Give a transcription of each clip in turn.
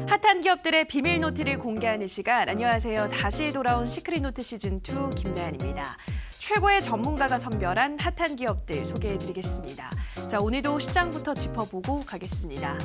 핫한 기업들의 비밀 노트를 공개하는 시간. 안녕하세요. 다시 돌아온 시크릿노트 시즌2 김나연입니다. 최고의 전문가가 선별한 핫한 기업들 소개해드리겠습니다. 자, 오늘도 시장부터 짚어보고 가겠습니다.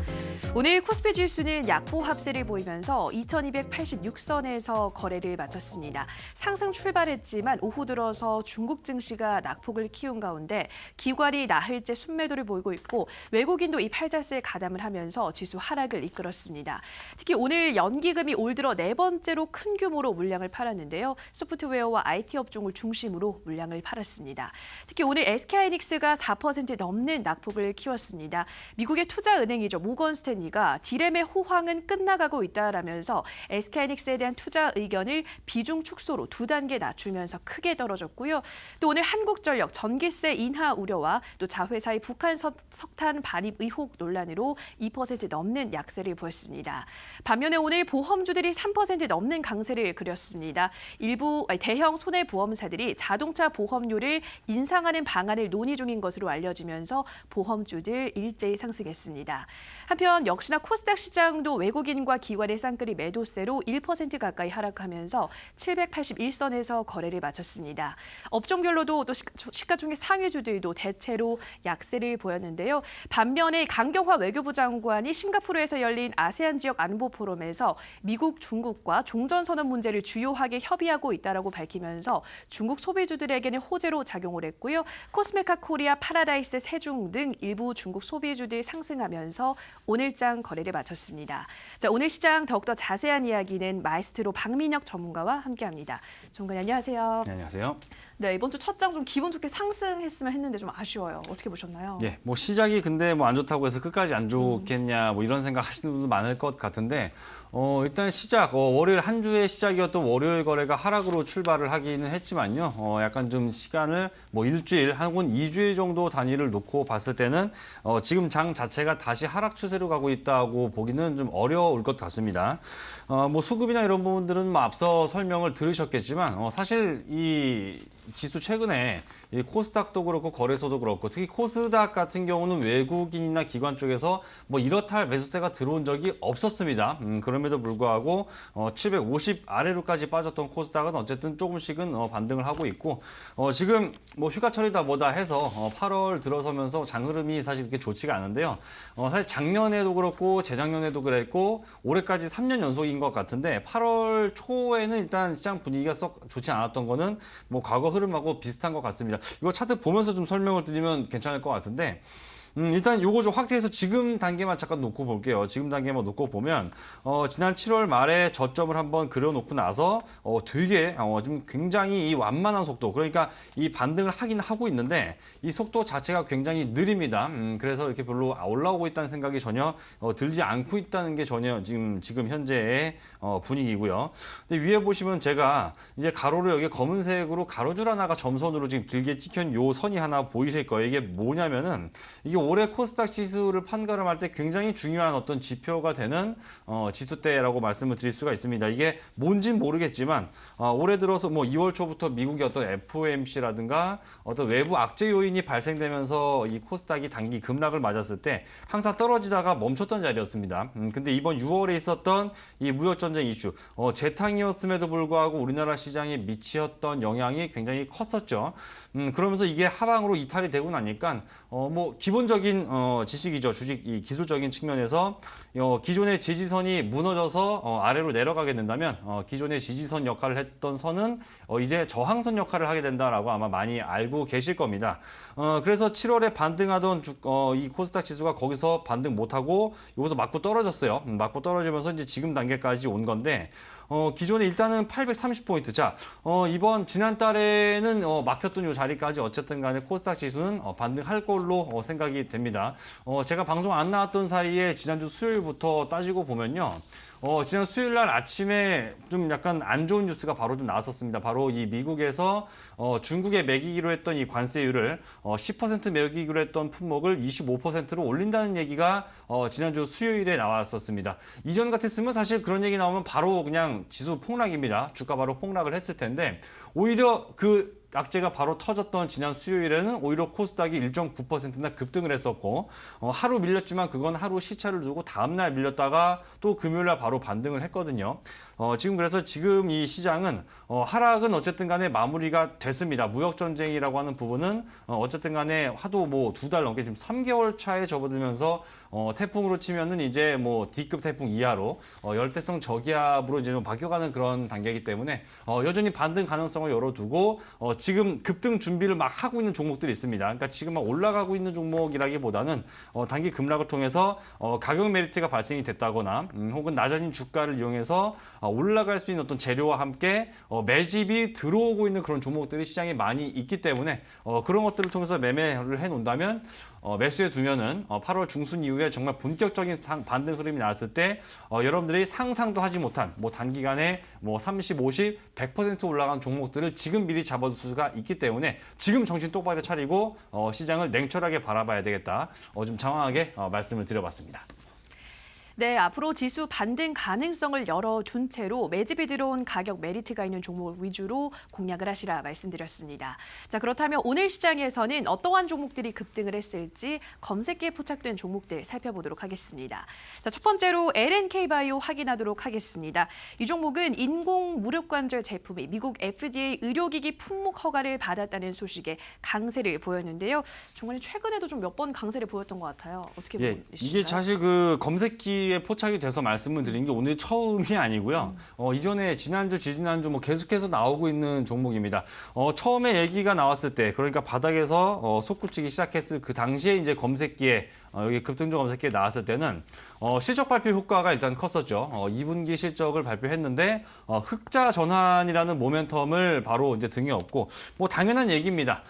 오늘 코스피 지수는 약보 합세를 보이면서 2286선에서 거래를 마쳤습니다. 상승 출발했지만 오후 들어서 중국 증시가 낙폭을 키운 가운데 기관이 나흘째 순매도를 보이고 있고 외국인도 이 팔자세에 가담을 하면서 지수 하락을 이끌었습니다. 특히 오늘 연기금이 올 들어 네 번째로 큰 규모로 물량을 팔았는데요. 소프트웨어와 IT 업종을 중심으로 물량을 팔았습니다. 특히 오늘 SK하이닉스가 4% 넘는 낙폭을 키웠습니다. 미국의 투자은행이죠. 모건 스탠리가 디램의 호황은 끝나가고 있다라면서 SK하이닉스에 대한 투자 의견을 비중 축소로 2단계 낮추면서 크게 떨어졌고요. 또 오늘 한국전력 전기세 인하 우려와 또 자회사의 북한 석탄 반입 의혹 논란으로 2% 넘는 약세를 보였습니다. 반면에 오늘 보험주들이 3% 넘는 강세를 그렸습니다. 일부 대형 손해보험사들이 자동차 보험료를 인상하는 방안을 논의 중인 것으로 알려지면서 보험주들 일제히 상승했습니다. 한편 역시나 코스닥 시장도 외국인과 기관의 쌍끌이 매도세로 1% 가까이 하락하면서 781선에서 거래를 마쳤습니다. 업종별로도 또 시가총액 상위주들도 대체로 약세를 보였는데요. 반면에 강경화 외교부 장관이 싱가포르에서 열린 아세안 지역 안보 포럼에서 미국, 중국과 종전선언 문제를 주요하게 협의하고 있다라고 밝히면서 중국 소비주들에게는 호재로 작용을 했고요. 코스메카 코리아, 파라다이스, 세중 등 일부 중국 소비주들이 상승하면서 오늘장 거래를 마쳤습니다. 자, 오늘 시장 더욱더 자세한 이야기는 마에스트로 박민혁 전문가와 함께합니다. 전문가님 안녕하세요. 네, 안녕하세요. 네, 이번 주 첫 장 좀 기분 좋게 상승했으면 했는데 좀 아쉬워요. 어떻게 보셨나요? 예, 뭐 시작이 근데 뭐 안 좋다고 해서 끝까지 안 좋겠냐 뭐 이런 생각 하시는 분도 많을 것 같은데 일단 시작 월요일 한 주의 시작이었던 월요일 거래가 하락으로 출발을 하기는 했지만요. 약간 좀 시간을 뭐 일주일 혹은 2주일 정도 단위를 놓고 봤을 때는 지금 장 자체가 다시 하락 추세로 가고 있다고 보기는 좀 어려울 것 같습니다. 뭐 수급이나 이런 부분들은 뭐 앞서 설명을 들으셨겠지만 사실 이 지수 최근에 이 코스닥도 그렇고 거래소도 그렇고 특히 코스닥 같은 경우는 외국인이나 기관 쪽에서 뭐 이렇다 할 매수세가 들어온 적이 없었습니다. 그럼에도 불구하고 750 아래로까지 빠졌던 코스닥은 어쨌든 조금씩은 반등을 하고 있고 지금 뭐 휴가철이다 뭐다 해서 8월 들어서면서 장 흐름이 사실 그렇게 좋지가 않은데요. 사실 작년에도 그렇고 재작년에도 그랬고 올해까지 3년 연속인 것 같은데 8월 초에는 일단 시장 분위기가 썩 좋지 않았던 거는 뭐 과거 흐름하고 비슷한 것 같습니다. 이거 차트 보면서 좀 설명을 드리면 괜찮을 것 같은데 일단 요거 좀 확대해서 지금 단계만 잠깐 놓고 볼게요. 지금 단계만 놓고 보면 지난 7월 말에 저점을 한번 그려놓고 나서 되게 좀 굉장히 이 완만한 속도 그러니까 이 반등을 하긴 하고 있는데 이 속도 자체가 굉장히 느립니다. 그래서 이렇게 별로 올라오고 있다는 생각이 전혀 들지 않고 있다는 게 전혀 지금 현재의 분위기고요. 근데 위에 보시면 제가 이제 가로를 여기 검은색으로 가로줄 하나가 점선으로 지금 길게 찍힌 요 선이 하나 보이실 거예요. 이게 뭐냐면은 이게 올해 코스닥 지수를 판가름할 때 굉장히 중요한 어떤 지표가 되는 지수대라고 말씀을 드릴 수가 있습니다. 이게 뭔진 모르겠지만 올해 들어서 뭐 2월 초부터 미국의 어떤 FOMC라든가 어떤 외부 악재 요인이 발생되면서 이 코스닥이 단기 급락을 맞았을 때 항상 떨어지다가 멈췄던 자리였습니다. 근데 이번 6월에 있었던 이 무역전쟁 이슈 재탕이었음에도 불구하고 우리나라 시장에 미치었던 영향이 굉장히 컸었죠. 그러면서 이게 하방으로 이탈이 되고 나니까 뭐 기본적인 지식이죠. 주식 이 기술적인 측면에서 기존의 지지선이 무너져서 아래로 내려가게 된다면 기존의 지지선 역할을 했던 선은 이제 저항선 역할을 하게 된다라고 아마 많이 알고 계실 겁니다. 그래서 7월에 반등하던 이 코스닥 지수가 거기서 반등 못하고 여기서 맞고 떨어졌어요. 맞고 떨어지면서 이제 지금 단계까지 온 건데 기존에 일단은 830포인트. 자, 이번 지난달에는 막혔던 이 자리까지 어쨌든 간에 코스닥 지수는 반등할 걸로 생각이 됩니다. 제가 방송 안 나왔던 사이에 지난주 수요일부터 따지고 보면요. 지난 수요일 날 아침에 좀 약간 안 좋은 뉴스가 바로 좀 나왔었습니다. 바로 이 미국에서 중국에 매기기로 했던 이 관세율을 10% 매기기로 했던 품목을 25%로 올린다는 얘기가 지난주 수요일에 나왔었습니다. 이전 같았으면 사실 그런 얘기 나오면 바로 그냥 지수 폭락입니다. 주가 바로 폭락을 했을 텐데 오히려 그 악재가 바로 터졌던 지난 수요일에는 오히려 코스닥이 1.9%나 급등을 했었고 하루 밀렸지만 그건 하루 시차를 두고 다음날 밀렸다가 또 금요일날 바로 반등을 했거든요. 지금 이 시장은 하락은 어쨌든 간에 마무리가 됐습니다. 무역전쟁이라고 하는 부분은 어쨌든 간에 하도 뭐 2달 넘게 지금 3개월 차에 접어들면서 태풍으로 치면은 이제 뭐 D급 태풍 이하로 열대성 저기압으로 이제 좀 바뀌어가는 그런 단계이기 때문에 여전히 반등 가능성을 열어두고 지금 급등 준비를 막 하고 있는 종목들이 있습니다. 그러니까 지금 막 올라가고 있는 종목이라기보다는 단기 급락을 통해서 가격 메리트가 발생이 됐다거나 혹은 낮아진 주가를 이용해서 올라갈 수 있는 어떤 재료와 함께 매집이 들어오고 있는 그런 종목들이 시장에 많이 있기 때문에 그런 것들을 통해서 매매를 해놓는다면 매수해 두면은 8월 중순 이후에 정말 본격적인 반등 흐름이 나왔을 때 여러분들이 상상도 하지 못한 뭐 단기간에 뭐 30, 50, 100% 올라간 종목들을 지금 미리 잡아둘 수가 있기 때문에 지금 정신 똑바로 차리고 시장을 냉철하게 바라봐야 되겠다. 좀 장황하게 말씀을 드려봤습니다. 네, 앞으로 지수 반등 가능성을 열어둔 채로 매집이 들어온 가격 메리트가 있는 종목 위주로 공략을 하시라 말씀드렸습니다. 자, 그렇다면 오늘 시장에서는 어떠한 종목들이 급등을 했을지 검색기에 포착된 종목들 살펴보도록 하겠습니다. 자, 첫 번째로 LNK바이오 확인하도록 하겠습니다. 이 종목은 인공 무릎관절 제품이 미국 FDA 의료기기 품목 허가를 받았다는 소식에 강세를 보였는데요. 정말 최근에도 좀 몇 번 강세를 보였던 것 같아요. 어떻게 보시나요? 이게 사실 그 검색기에 포착이 돼서 말씀을 드린 게 오늘 처음이 아니고요. 이전에 지난주, 지지난주 뭐 계속해서 나오고 있는 종목입니다. 처음에 얘기가 나왔을 때, 그러니까 바닥에서 솟구치기 시작했을 그 당시에 이제 검색기에 여기 급등주 검색기에 나왔을 때는 실적 발표 효과가 일단 컸었죠. 2분기 실적을 발표했는데 흑자 전환이라는 모멘텀을 바로 이제 등에 업고 뭐 당연한 얘기입니다.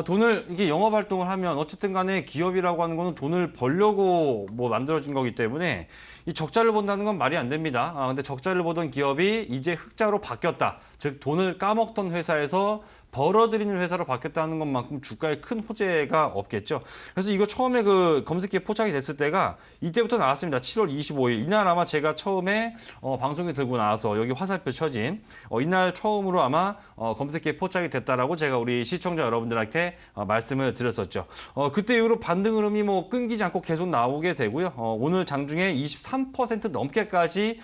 돈을 이게 영업 활동을 하면 어쨌든 간에 기업이라고 하는 거는 돈을 벌려고 뭐 만들어진 거기 때문에 이 적자를 본다는 건 말이 안 됩니다. 근데 적자를 보던 기업이 이제 흑자로 바뀌었다. 즉 돈을 까먹던 회사에서 벌어들이는 회사로 바뀌었다는 것만큼 주가에 큰 호재가 없겠죠. 그래서 이거 처음에 그 검색기에 포착이 됐을 때가 이때부터 나왔습니다. 7월 25일. 이날 아마 제가 처음에 방송에 들고 나와서 여기 화살표 쳐진 이날 처음으로 아마 검색기에 포착이 됐다라고 제가 우리 시청자 여러분들한테 말씀을 드렸었죠. 그때 이후로 반등 흐름이 뭐 끊기지 않고 계속 나오게 되고요. 오늘 장중에 23% 넘게까지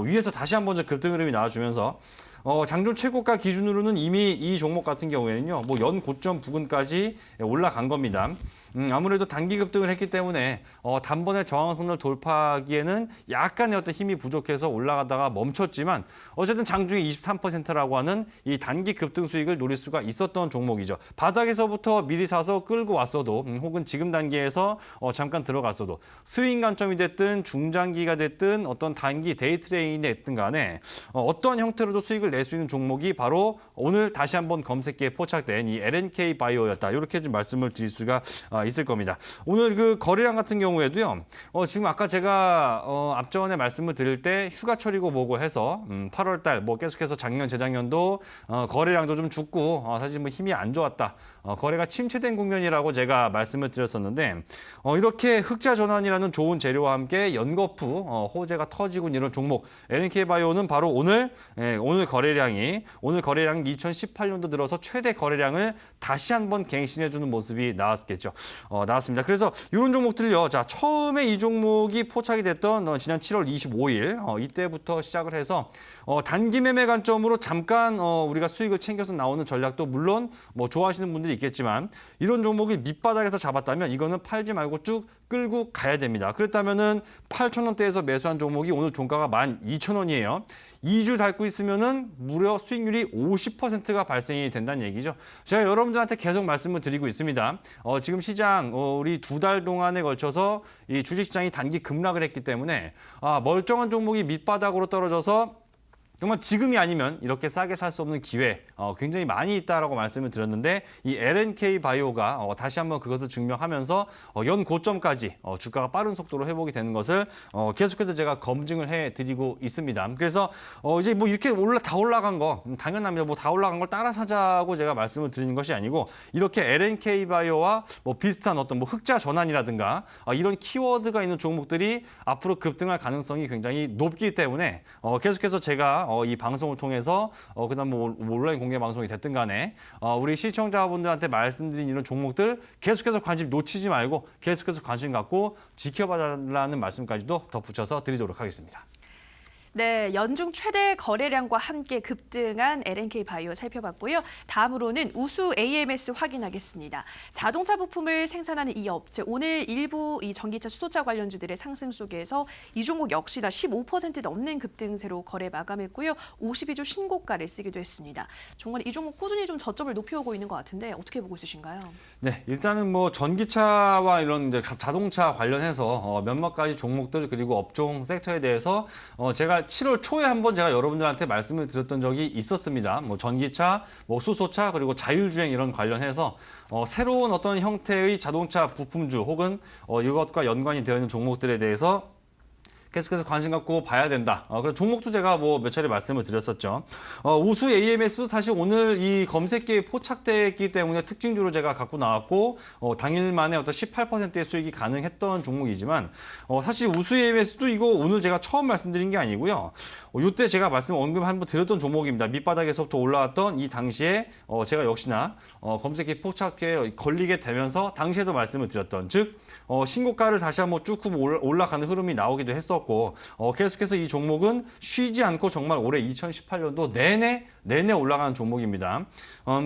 위에서 다시 한번 급등 흐름이 나와주면서 장중 최고가 기준으로는 이미 이 종목 같은 경우에는요, 뭐 연 고점 부근까지 올라간 겁니다. 아무래도 단기 급등을 했기 때문에 단번에 저항선을 돌파하기에는 약간의 어떤 힘이 부족해서 올라가다가 멈췄지만 어쨌든 장중에 23%라고 하는 이 단기 급등 수익을 노릴 수가 있었던 종목이죠. 바닥에서부터 미리 사서 끌고 왔어도 혹은 지금 단계에서 잠깐 들어갔어도 스윙 관점이 됐든 중장기가 됐든 어떤 단기 데이 트레이딩이 됐든 간에 어떠한 형태로도 수익을 낼 수 있는 종목이 바로 오늘 다시 한번 검색기에 포착된 이 LNK 바이오였다. 이렇게 좀 말씀을 드릴 수가 있을 겁니다. 오늘 그 거래량 같은 경우에도요. 지금 아까 제가 앞전에 말씀을 드릴 때 휴가철이고 뭐고 해서 8월 달 뭐 계속해서 작년 재작년도 거래량도 좀 죽고 사실 뭐 힘이 안 좋았다. 거래가 침체된 국면이라고 제가 말씀을 드렸었는데 이렇게 흑자 전환이라는 좋은 재료와 함께 연거푸 호재가 터지고 이런 종목 LNK바이오는 바로 오늘 거래량이 2018년도 들어서 최대 거래량을 다시 한번 갱신해주는 모습이 나왔습니다. 그래서 이런 종목들요. 자, 처음에 이 종목이 포착이 됐던 지난 7월 25일 이때부터 시작을 해서 단기 매매 관점으로 잠깐 우리가 수익을 챙겨서 나오는 전략도 물론 뭐 좋아하시는 분들이 있겠지만 이런 종목이 밑바닥에서 잡았다면 이거는 팔지 말고 쭉 끌고 가야 됩니다. 그렇다면은 8,000원대에서 매수한 종목이 오늘 종가가 12,000원이에요. 2주 닳고 있으면은 무려 수익률이 50%가 발생이 된다는 얘기죠. 제가 여러분들한테 계속 말씀을 드리고 있습니다. 지금 시장 우리 2달 동안에 걸쳐서 이 주식시장이 단기 급락을 했기 때문에 멀쩡한 종목이 밑바닥으로 떨어져서 정말 지금이 아니면 이렇게 싸게 살 수 없는 기회 굉장히 많이 있다라고 말씀을 드렸는데 이 LNK 바이오가 다시 한번 그것을 증명하면서 연 고점까지 주가가 빠른 속도로 회복이 되는 것을 계속해서 제가 검증을 해드리고 있습니다. 그래서 이제 뭐 이렇게 다 올라간 거 당연합니다. 뭐 다 올라간 걸 따라 사자고 제가 말씀을 드리는 것이 아니고 이렇게 LNK 바이오와 뭐 비슷한 어떤 뭐 흑자 전환이라든가 이런 키워드가 있는 종목들이 앞으로 급등할 가능성이 굉장히 높기 때문에 계속해서 제가 이 방송을 통해서 그다음 뭐 온라인 공개 방송이 됐든 간에 우리 시청자분들한테 말씀드린 이런 종목들 계속해서 관심 놓치지 말고 계속해서 관심 갖고 지켜봐달라는 말씀까지도 덧붙여서 드리도록 하겠습니다. 네, 연중 최대 거래량과 함께 급등한 LNK 바이오 살펴봤고요. 다음으로는 우수 AMS 확인하겠습니다. 자동차 부품을 생산하는 이 업체, 오늘 일부 이 전기차, 수소차 관련주들의 상승 속에서 이 종목 역시나 15% 넘는 급등세로 거래 마감했고요. 52주 신고가를 쓰기도 했습니다. 정말 이 종목 꾸준히 좀 저점을 높여오고 있는 것 같은데 어떻게 보고 있으신가요? 네, 일단은 뭐 전기차와 이런 이제 자동차 관련해서 몇몇 가지 종목들 그리고 업종 섹터에 대해서 제가 7월 초에 한번 제가 여러분들한테 말씀을 드렸던 적이 있었습니다. 뭐 전기차, 뭐 수소차 그리고 자율주행 이런 관련해서 새로운 어떤 형태의 자동차 부품주 혹은 이것과 연관이 되어 있는 종목들에 대해서 계속해서 관심 갖고 봐야 된다. 그래서 종목도 제가 뭐 몇 차례 말씀을 드렸었죠. 우수 AMS도 사실 오늘 이 검색기에 포착됐기 때문에 특징주로 제가 갖고 나왔고 당일 만에 어떤 18%의 수익이 가능했던 종목이지만 사실 우수 AMS도 이거 오늘 제가 처음 말씀드린 게 아니고요. 이때 제가 언급 한번 드렸던 종목입니다. 밑바닥에서부터 올라왔던 이 당시에 제가 역시나 검색기 포착기에 걸리게 되면서 당시에도 말씀을 드렸던 즉 신고가를 다시 한번 쭉 올라가는 흐름이 나오기도 했었고 계속해서 이 종목은 쉬지 않고 정말 올해 2018년도 내내 올라가는 종목입니다.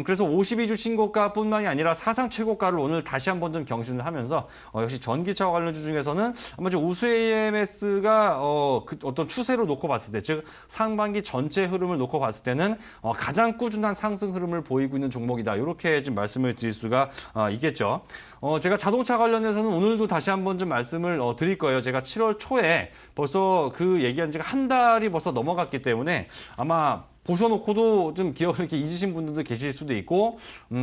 그래서 52주 신고가뿐만이 아니라 사상 최고가를 오늘 다시 한번 좀 경신을 하면서 역시 전기차 관련주 중에서는 아마 우수 AMS가 어떤 추세로 놓고 봤을 때, 즉 상반기 전체 흐름을 놓고 봤을 때는 가장 꾸준한 상승 흐름을 보이고 있는 종목이다. 이렇게 좀 말씀을 드릴 수가 있겠죠. 제가 자동차 관련해서는 오늘도 다시 한번 좀 말씀을 드릴 거예요. 제가 7월 초에 벌써 그 얘기한 지가 한 달이 벌써 넘어갔기 때문에 아마 보셔놓고도 좀 기억을 이렇게 잊으신 분들도 계실 수도 있고,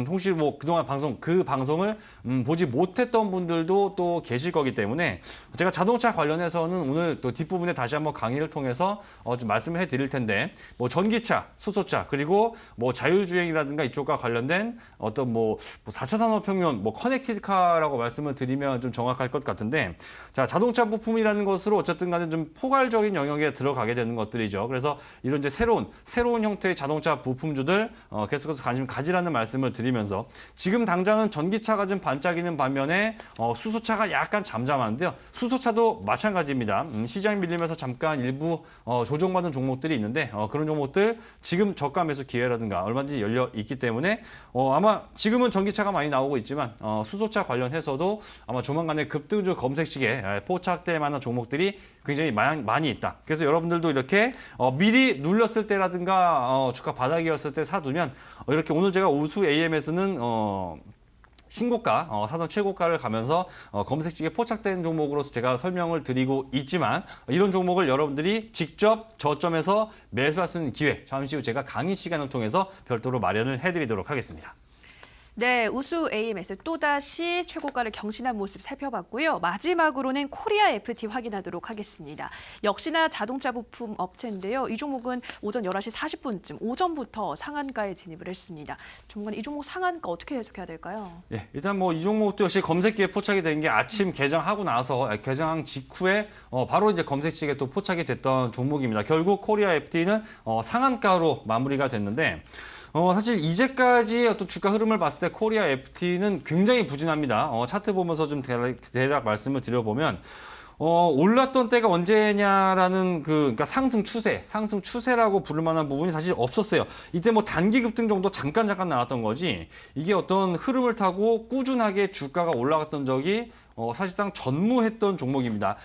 혹시 뭐 그동안 그 방송을 보지 못했던 분들도 또 계실 거기 때문에 제가 자동차 관련해서는 오늘 또 뒷부분에 다시 한번 강의를 통해서 좀 말씀을 해드릴 텐데, 뭐 전기차, 수소차, 그리고 뭐 자율주행이라든가 이쪽과 관련된 어떤 뭐 4차 산업혁명, 뭐 커넥티드카라고 말씀을 드리면 좀 정확할 것 같은데, 자, 자동차 부품이라는 것으로 어쨌든 간에 좀 포괄적인 영역에 들어가게 되는 것들이죠. 그래서 이런 이제 새로운 형태의 자동차 부품주들 계속해서 관심 가지라는 말씀을 드리면서, 지금 당장은 전기차가 좀 반짝이는 반면에 수소차가 약간 잠잠한데요. 수소차도 마찬가지입니다. 시장 밀리면서 잠깐 일부 조정받은 종목들이 있는데 그런 종목들 지금 저가 매수 기회라든가 얼마든지 열려 있기 때문에 아마 지금은 전기차가 많이 나오고 있지만 수소차 관련해서도 아마 조만간에 급등주 검색식에 포착될 만한 종목들이 굉장히 많이 있다. 그래서 여러분들도 이렇게 미리 눌렸을 때라든가 주가 바닥이었을 때 사두면 이렇게 오늘 제가 우수 AMS는 신고가, 사상 최고가를 가면서 검색식에 포착된 종목으로서 제가 설명을 드리고 있지만, 이런 종목을 여러분들이 직접 저점에서 매수할 수 있는 기회, 잠시 후 제가 강의 시간을 통해서 별도로 마련을 해드리도록 하겠습니다. 네, 우수 AMS 또다시 최고가를 경신한 모습 살펴봤고요. 마지막으로는 코리아 FT 확인하도록 하겠습니다. 역시나 자동차 부품 업체인데요. 이 종목은 오전 11시 40분쯤 오전부터 상한가에 진입을 했습니다. 전문가 이 종목 상한가 어떻게 해석해야 될까요? 예, 일단 뭐 이 종목도 역시 검색기에 포착이 된 게 아침 개장하고 나서 개장 직후에 바로 이제 검색식에 또 포착이 됐던 종목입니다. 결국 코리아 FT는 상한가로 마무리가 됐는데, 사실 이제까지 어떤 주가 흐름을 봤을 때 코리아 FT는 굉장히 부진합니다. 차트 보면서 좀 대략 말씀을 드려보면, 올랐던 때가 언제냐라는 그러니까 상승 추세라고 부를 만한 부분이 사실 없었어요. 이때 뭐 단기 급등 정도 잠깐 나왔던 거지, 이게 어떤 흐름을 타고 꾸준하게 주가가 올라갔던 적이 사실상 전무했던 종목입니다.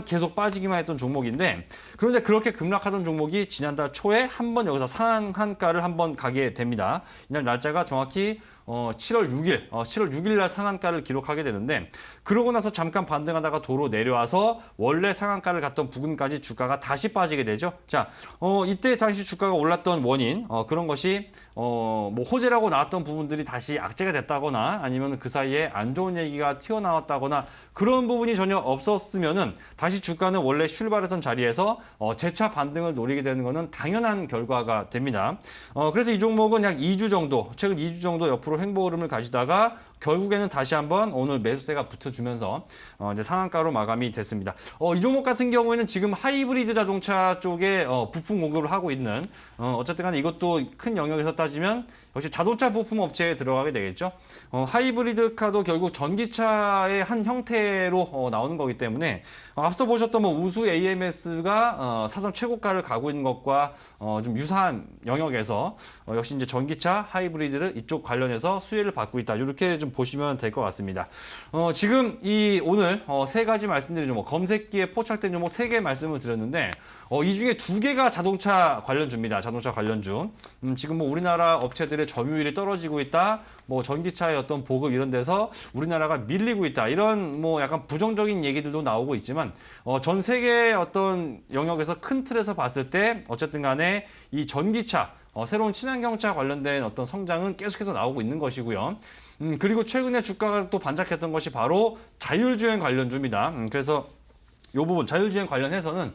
계속 빠지기만 했던 종목인데, 그런데 그렇게 급락하던 종목이 지난달 초에 한번 여기서 상한가를 한번 가게 됩니다. 이날 날짜가 정확히 7월 6일 날 상한가를 기록하게 되는데, 그러고 나서 잠깐 반등하다가 도로 내려와서 원래 상한가를 갔던 부근까지 주가가 다시 빠지게 되죠. 자, 이때 당시 주가가 올랐던 원인, 그런 것이 뭐 호재라고 나왔던 부분들이 다시 악재가 됐다거나 아니면 그 사이에 안 좋은 얘기가 튀어나왔다거나 그런 부분이 전혀 없었으면은 다시 주가는 원래 출발했던 자리에서 재차 반등을 노리게 되는 것은 당연한 결과가 됩니다. 그래서 이 종목은 약 2주 정도, 최근 2주 정도 옆으로 횡보 흐름을 가지다가 결국에는 다시 한번 오늘 매수세가 붙어주면서 이제 상한가로 마감이 됐습니다. 이 종목 같은 경우에는 지금 하이브리드 자동차 쪽에 부품 공급을 하고 있는 어쨌든 간에 이것도 큰 영역에서 따지면 역시 자동차 부품 업체에 들어가게 되겠죠. 하이브리드카도 결국 전기차의 한 형태로 나오는 거기 때문에 앞서 보셨던 뭐 우수 AMS가 사상 최고가를 가고 있는 것과 좀 유사한 영역에서 역시 이제 전기차 하이브리드를 이쪽 관련해서 수혜를 받고 있다. 이렇게 좀 보시면 될 것 같습니다. 지금 오늘 세 가지 말씀드린 종목, 검색기에 포착된 종목 3개 말씀을 드렸는데 이 중에 2개가 자동차 관련주입니다. 자동차 관련주. 지금 뭐 우리나라 업체들의 점유율이 떨어지고 있다. 뭐 전기차의 어떤 보급 이런 데서 우리나라가 밀리고 있다. 이런 뭐 약간 부정적인 얘기들도 나오고 있지만 전 세계 어떤 영역에서 큰 틀에서 봤을 때 어쨌든 간에 이 전기차 새로운 친환경차 관련된 어떤 성장은 계속해서 나오고 있는 것이고요. 그리고 최근에 주가가 또 반짝했던 것이 바로 자율주행 관련주입니다. 그래서 이 부분 자율주행 관련해서는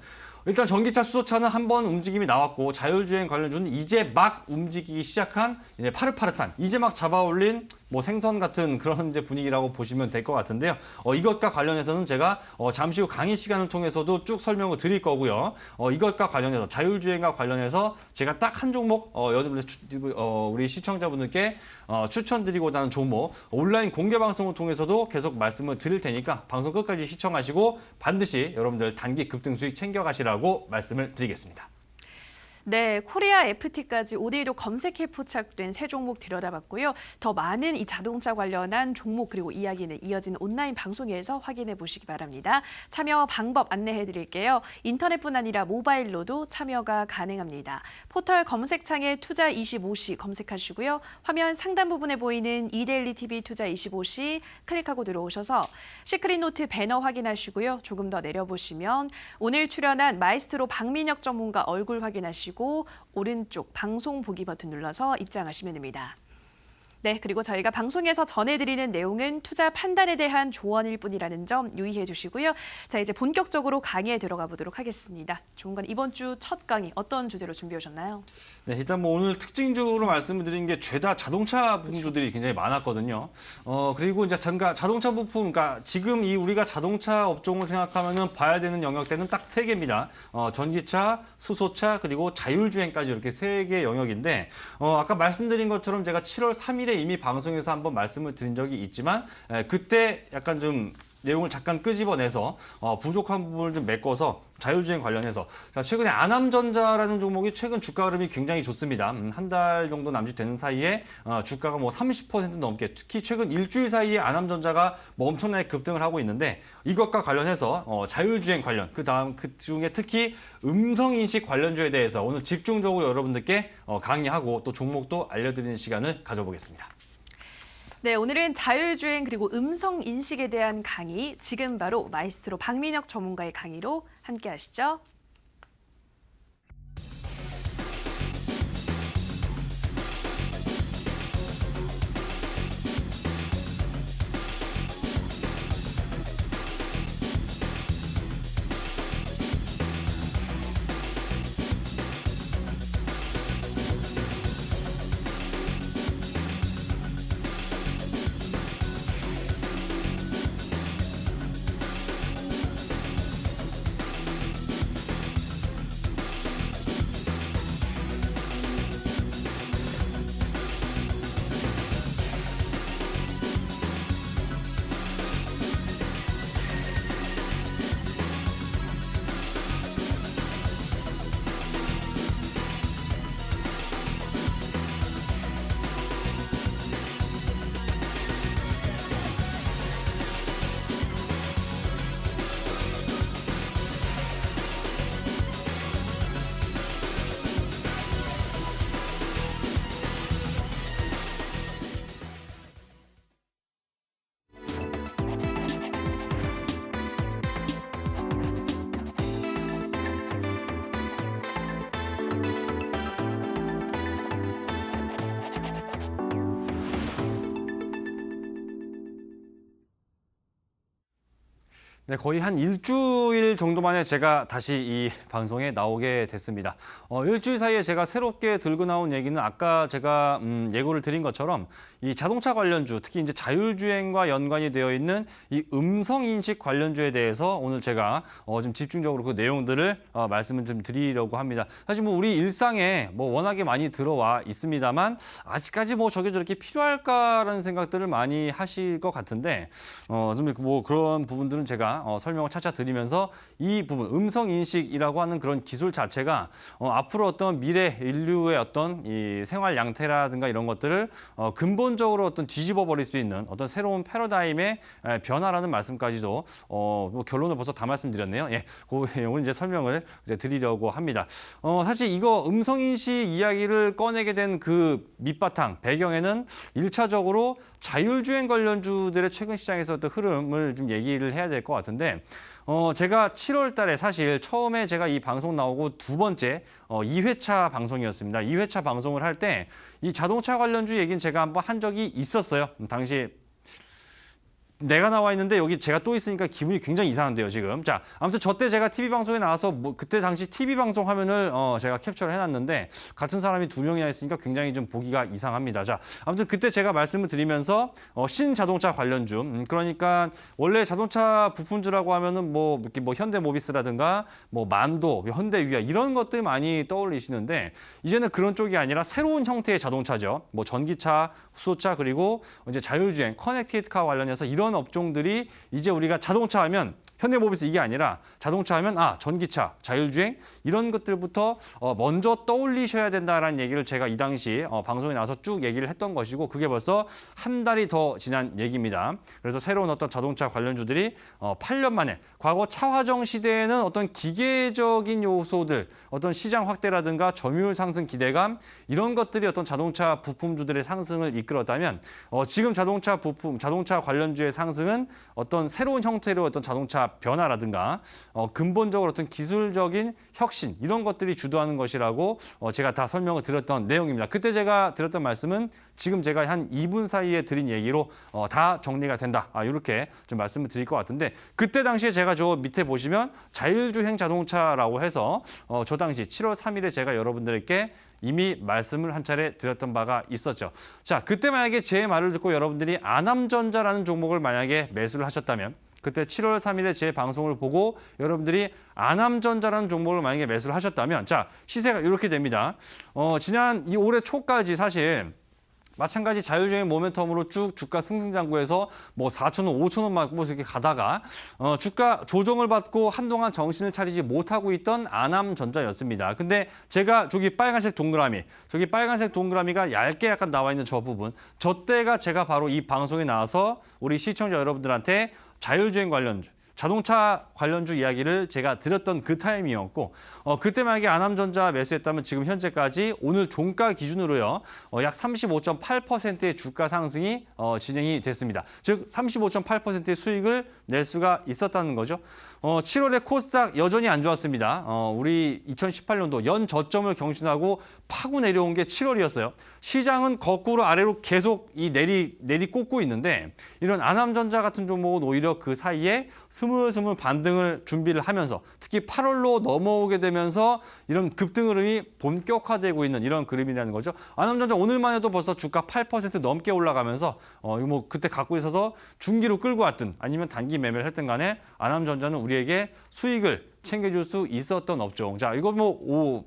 일단 전기차, 수소차는 한번 움직임이 나왔고 자율주행 관련주는 이제 막 움직이기 시작한 이제 파릇파릇한 이제 막 잡아올린 뭐 생선 같은 그런 이제 분위기라고 보시면 될 것 같은데요. 이것과 관련해서는 제가 잠시 후 강의 시간을 통해서도 쭉 설명을 드릴 거고요. 이것과 관련해서 자율주행과 관련해서 제가 딱 한 종목 여러분들 우리 시청자분들께 추천드리고자 하는 종목 온라인 공개 방송을 통해서도 계속 말씀을 드릴 테니까 방송 끝까지 시청하시고 반드시 여러분들 단기 급등 수익 챙겨가시라고 말씀을 드리겠습니다. 네, 코리아 FT까지 오늘도 검색해 포착된 세 종목 들여다봤고요. 더 많은 이 자동차 관련한 종목 그리고 이야기는 이어지는 온라인 방송에서 확인해 보시기 바랍니다. 참여 방법 안내해 드릴게요. 인터넷뿐 아니라 모바일로도 참여가 가능합니다. 포털 검색창에 투자25시 검색하시고요. 화면 상단 부분에 보이는 이데일리 TV 투자25시 클릭하고 들어오셔서 시크릿노트 배너 확인하시고요. 조금 더 내려보시면 오늘 출연한 마이스트로 박민혁 전문가 얼굴 확인하시고 오른쪽 방송 보기 버튼 눌러서 입장하시면 됩니다. 네, 그리고 저희가 방송에서 전해드리는 내용은 투자 판단에 대한 조언일 뿐이라는 점 유의해 주시고요. 자, 이제 본격적으로 강의에 들어가 보도록 하겠습니다. 조은관 이번 주 첫 강의 어떤 주제로 준비해 오셨나요? 네, 일단 뭐 오늘 특징적으로 말씀을 드린 게 죄다 자동차 부품주들이 굉장히 많았거든요. 그리고 이제 자동차 부품, 그러니까 지금 이 우리가 자동차 업종을 생각하면은 봐야 되는 영역대는 딱 3개입니다. 전기차, 수소차, 그리고 자율주행까지 이렇게 3개 영역인데 아까 말씀드린 것처럼 제가 7월 3일에 이미 방송에서 한번 말씀을 드린 적이 있지만 그때 약간 좀 내용을 잠깐 끄집어내서 부족한 부분을 좀 메꿔서 자율주행 관련해서 자, 최근에 아남전자라는 종목이 최근 주가 흐름이 굉장히 좋습니다. 한 달 정도 남짓되는 사이에 주가가 뭐 30% 넘게 특히 최근 일주일 사이에 아남전자가 뭐 엄청나게 급등을 하고 있는데 이것과 관련해서 자율주행 관련 그다음 그 중에 특히 음성인식 관련주에 대해서 오늘 집중적으로 여러분들께 강의하고 또 종목도 알려드리는 시간을 가져보겠습니다. 네, 오늘은 자율주행 그리고 음성 인식에 대한 강의 지금 바로 마이스트로 박민혁 전문가의 강의로 함께 하시죠. 네, 거의 한 일주일 정도 만에 제가 다시 이 방송에 나오게 됐습니다. 일주일 사이에 제가 새롭게 들고 나온 얘기는 아까 제가 예고를 드린 것처럼 이 자동차 관련주, 특히 이제 자율주행과 연관이 되어 있는 이 음성인식 관련주에 대해서 오늘 제가 좀 집중적으로 그 내용들을 말씀을 좀 드리려고 합니다. 사실 뭐 우리 일상에 뭐 워낙에 많이 들어와 있습니다만 아직까지 뭐 저게 저렇게 필요할까라는 생각들을 많이 하실 것 같은데 좀 뭐 그런 부분들은 제가 설명을 차차 드리면서 이 부분 음성 인식이라고 하는 그런 기술 자체가 앞으로 어떤 미래 인류의 어떤 이 생활 양태라든가 이런 것들을 근본적으로 어떤 뒤집어 버릴 수 있는 어떤 새로운 패러다임의 변화라는 말씀까지도 뭐 결론을 벌써 다 말씀드렸네요. 예, 그 내용을 이제 설명을 이제 드리려고 합니다. 사실 이거 음성 인식 이야기를 꺼내게 된 그 밑바탕 배경에는 일차적으로 자율주행 관련주들의 최근 시장에서 어떤 흐름을 좀 얘기를 해야 될 것 같은데 제가 7월 달에 사실 처음에 제가 이 방송 나오고 두 번째 2회차 방송이었습니다. 2회차 방송을 할 때 이 자동차 관련주 얘기는 제가 한번 한 적이 있었어요. 당시 내가 나와 있는데 여기 제가 또 있으니까 기분이 굉장히 이상한데요, 지금. 자, 아무튼 저 때 제가 TV 방송에 나와서 뭐 그때 당시 TV 방송 화면을 제가 캡처를 해놨는데 같은 사람이 두 명이나 있으니까 굉장히 좀 보기가 이상합니다. 자, 아무튼 그때 제가 말씀을 드리면서 신자동차 관련주, 그러니까 원래 자동차 부품주라고 하면은 뭐 이렇게 뭐 현대모비스라든가 뭐 만도, 현대위아 이런 것들 많이 떠올리시는데 이제는 그런 쪽이 아니라 새로운 형태의 자동차죠. 뭐 전기차, 수소차 그리고 이제 자율주행, 커넥티드카 관련해서 이런 업종들이 이제 우리가 자동차 하면 현대모비스 이게 아니라 자동차 하면 전기차, 자율주행 이런 것들부터 먼저 떠올리셔야 된다라는 얘기를 제가 이 당시 방송에 나와서 쭉 얘기를 했던 것이고 그게 벌써 한 달이 더 지난 얘기입니다. 그래서 새로운 어떤 자동차 관련주들이 8년 만에 과거 차화정 시대에는 어떤 기계적인 요소들, 어떤 시장 확대라든가 점유율 상승 기대감 이런 것들이 어떤 자동차 부품주들의 상승을 이끌었다면 지금 자동차 부품, 자동차 관련주의 상승은 어떤 새로운 형태로 어떤 자동차 변화라든가 근본적으로 어떤 기술적인 혁신 이런 것들이 주도하는 것이라고 제가 다 설명을 드렸던 내용입니다. 그때 제가 드렸던 말씀은 지금 제가 한 2분 사이에 드린 얘기로 다 정리가 된다. 이렇게 좀 말씀을 드릴 것 같은데 그때 당시에 제가 저 밑에 보시면 자율주행 자동차라고 해서 저 당시 7월 3일에 제가 여러분들께 이미 말씀을 한 차례 드렸던 바가 있었죠. 자, 그때 만약에 제 말을 듣고 여러분들이 아남전자라는 종목을 만약에 매수를 하셨다면 그때 7월 3일에 제 방송을 보고 여러분들이 아남전자라는 종목을 만약에 매수를 하셨다면 자, 시세가 이렇게 됩니다. 지난 이 올해 초까지 사실 마찬가지 자율주행 모멘텀으로 쭉 주가 승승장구해서 뭐 4,000원, 5,000원 막 뭐 이렇게 가다가 주가 조정을 받고 한동안 정신을 차리지 못하고 있던 아남전자였습니다. 근데 제가 저기 빨간색 동그라미가 얇게 약간 나와 있는 저 부분, 저 때가 제가 바로 이 방송에 나와서 우리 시청자 여러분들한테 자율주행 관련주, 자동차 관련주 이야기를 제가 드렸던 그 타임이었고 그때 만약에 아남전자 매수했다면 지금 현재까지 오늘 종가 기준으로요 약 35.8%의 주가 상승이 진행이 됐습니다. 즉 35.8%의 수익을 낼 수가 있었다는 거죠. 7월에 코스닥 여전히 안 좋았습니다. 우리 2018년도 연 저점을 경신하고 파고 내려온 게 7월이었어요. 시장은 거꾸로 아래로 계속 이 내리 꽂고 있는데 이런 아남전자 같은 종목은 오히려 그 사이에 스물스물 반등을 준비를 하면서 특히 8월로 넘어오게 되면서 이런 급등 흐름이 본격화되고 있는 이런 그림이라는 거죠. 아남전자 오늘만 해도 벌써 주가 8% 넘게 올라가면서 이거 뭐 그때 갖고 있어서 중기로 끌고 왔든 아니면 단기 매매를 했든 간에 아남전자는 우리에게 수익을 챙겨줄 수 있었던 업종. 자, 이거 뭐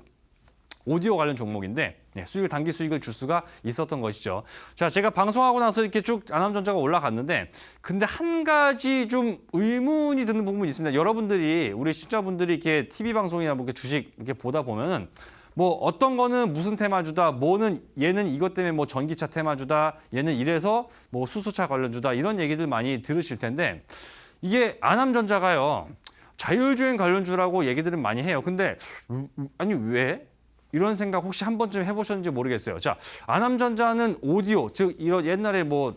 오디오 관련 종목인데 단기 수익을 줄 수가 있었던 것이죠. 자, 제가 방송하고 나서 이렇게 쭉 아남전자가 올라갔는데 근데 한 가지 좀 의문이 드는 부분이 있습니다. 여러분들이 우리 시청자분들이 이렇게 TV 방송이나 뭐 이렇게 주식 이렇게 보다 보면은 뭐 어떤 거는 무슨 테마주다, 뭐는 얘는 이것 때문에 뭐 전기차 테마주다, 얘는 이래서 뭐 수소차 관련주다 이런 얘기들 많이 들으실 텐데 이게 아남전자가요 자율주행 관련주라고 얘기들은 많이 해요. 근데 아니 왜? 이런 생각 혹시 한 번쯤 해보셨는지 모르겠어요. 자, 아남전자는 오디오, 즉 이런 옛날에 뭐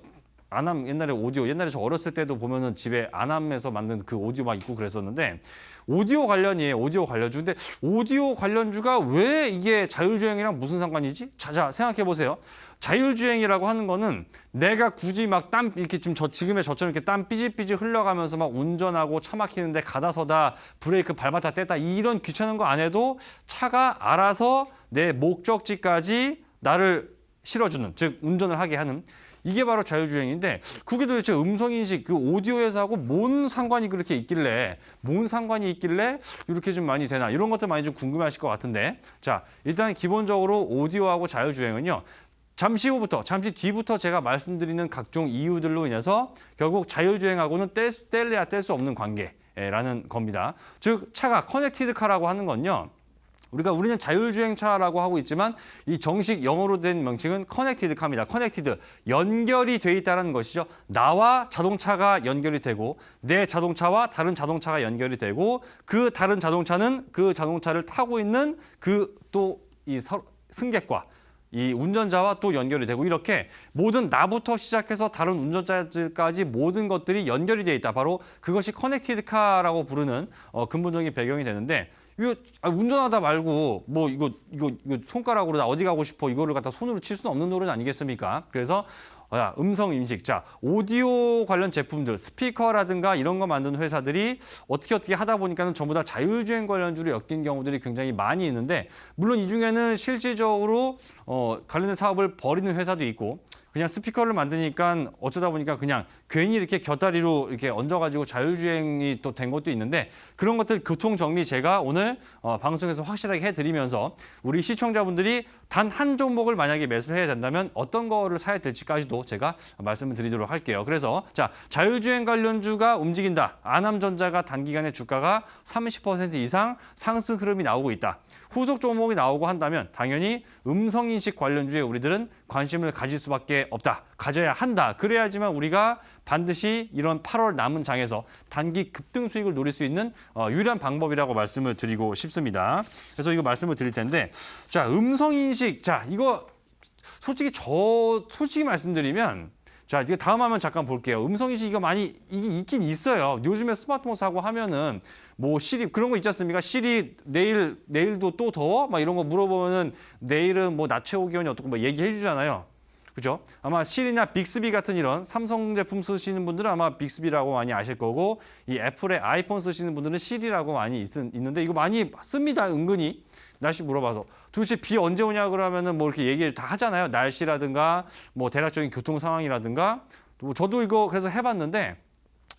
옛날에 오디오, 옛날에 저 어렸을 때도 보면은 집에 아남에서 만든 그 오디오 막 있고 그랬었는데 오디오 관련이에요. 오디오 관련주. 근데 오디오 관련주가 왜 이게 자율주행이랑 무슨 상관이지? 자, 생각해 보세요. 자율주행이라고 하는 거는 내가 굳이 막 땀 이렇게 지금의 저처럼 이렇게 땀 삐질삐질 흘려가면서 막 운전하고 차 막히는데 가다 서다 브레이크 밟았다 뗐다 이런 귀찮은 거 안 해도 차가 알아서 내 목적지까지 나를 실어주는, 즉 운전을 하게 하는, 이게 바로 자율주행인데, 그게 도대체 음성인식 그 오디오 회사하고 뭔 상관이 그렇게 있길래, 이렇게 좀 많이 되나, 이런 것들 많이 좀 궁금해하실 것 같은데, 자, 일단 기본적으로 오디오하고 자율주행은요, 잠시 뒤부터 제가 말씀드리는 각종 이유들로 인해서 결국 자율주행하고는 뗄래야 뗄 수 없는 관계라는 겁니다. 즉, 차가 커넥티드 카라고 하는 건요, 우리는 자율주행차라고 하고 있지만 이 정식 영어로 된 명칭은 커넥티드 카입니다. 커넥티드, 연결이 돼 있다는 것이죠. 나와 자동차가 연결이 되고 내 자동차와 다른 자동차가 연결이 되고 그 다른 자동차는 그 자동차를 타고 있는 그 또 이 승객과 이 운전자와 또 연결이 되고, 이렇게 모든 나부터 시작해서 다른 운전자들까지 모든 것들이 연결이 돼 있다. 바로 그것이 커넥티드 카라고 부르는 근본적인 배경이 되는데, 이거 운전하다 말고 뭐 이거 손가락으로 나 어디 가고 싶어 이거를 갖다 손으로 칠 수는 없는 노릇 아니겠습니까? 그래서 음성 인식, 자, 오디오 관련 제품들, 스피커라든가 이런 거 만드는 회사들이 어떻게 하다 보니까는 전부 다 자율주행 관련주로 엮인 경우들이 굉장히 많이 있는데, 물론 이 중에는 실질적으로 관련된 사업을 벌이는 회사도 있고, 그냥 스피커를 만드니까 어쩌다 보니까 그냥 괜히 이렇게 곁다리로 이렇게 얹어가지고 자율주행이 또 된 것도 있는데, 그런 것들 교통 정리 제가 오늘 방송에서 확실하게 해드리면서 우리 시청자분들이 단 한 종목을 만약에 매수해야 된다면 어떤 거를 사야 될지까지도 제가 말씀을 드리도록 할게요. 그래서 자, 자율주행 관련주가 움직인다. 아남전자가 단기간에 주가가 30% 이상 상승 흐름이 나오고 있다. 후속 종목이 나오고 한다면 당연히 음성인식 관련주에 우리들은 관심을 가질 수밖에 없다. 가져야 한다. 그래야지만 우리가 반드시 이런 8월 남은 장에서 단기 급등 수익을 노릴 수 있는 유일한 방법이라고 말씀을 드리고 싶습니다. 그래서 이거 말씀을 드릴 텐데, 자, 음성인식, 자, 이거 솔직히 말씀드리면, 자, 이거 다음 화면 잠깐 볼게요. 음성인식 이거 많이 이게 있긴 있어요. 요즘에 스마트폰 사고 하면은 뭐 시리 그런 거 있지 않습니까? 시리 내일도 또 더워? 막 이런 거 물어보면은 내일은 뭐 낮 최고 기온이 어떻고 뭐 얘기해 주잖아요. 그죠? 아마 시리나 빅스비 같은 이런 삼성 제품 쓰시는 분들은 아마 빅스비라고 많이 아실 거고, 이 애플의 아이폰 쓰시는 분들은 시리라고 많이 있는데, 이거 많이 씁니다. 은근히 날씨 물어봐서. 도대체 비 언제 오냐 그러면은 뭐 이렇게 얘기를 다 하잖아요. 날씨라든가 뭐 대략적인 교통 상황이라든가. 뭐 저도 이거 그래서 해봤는데,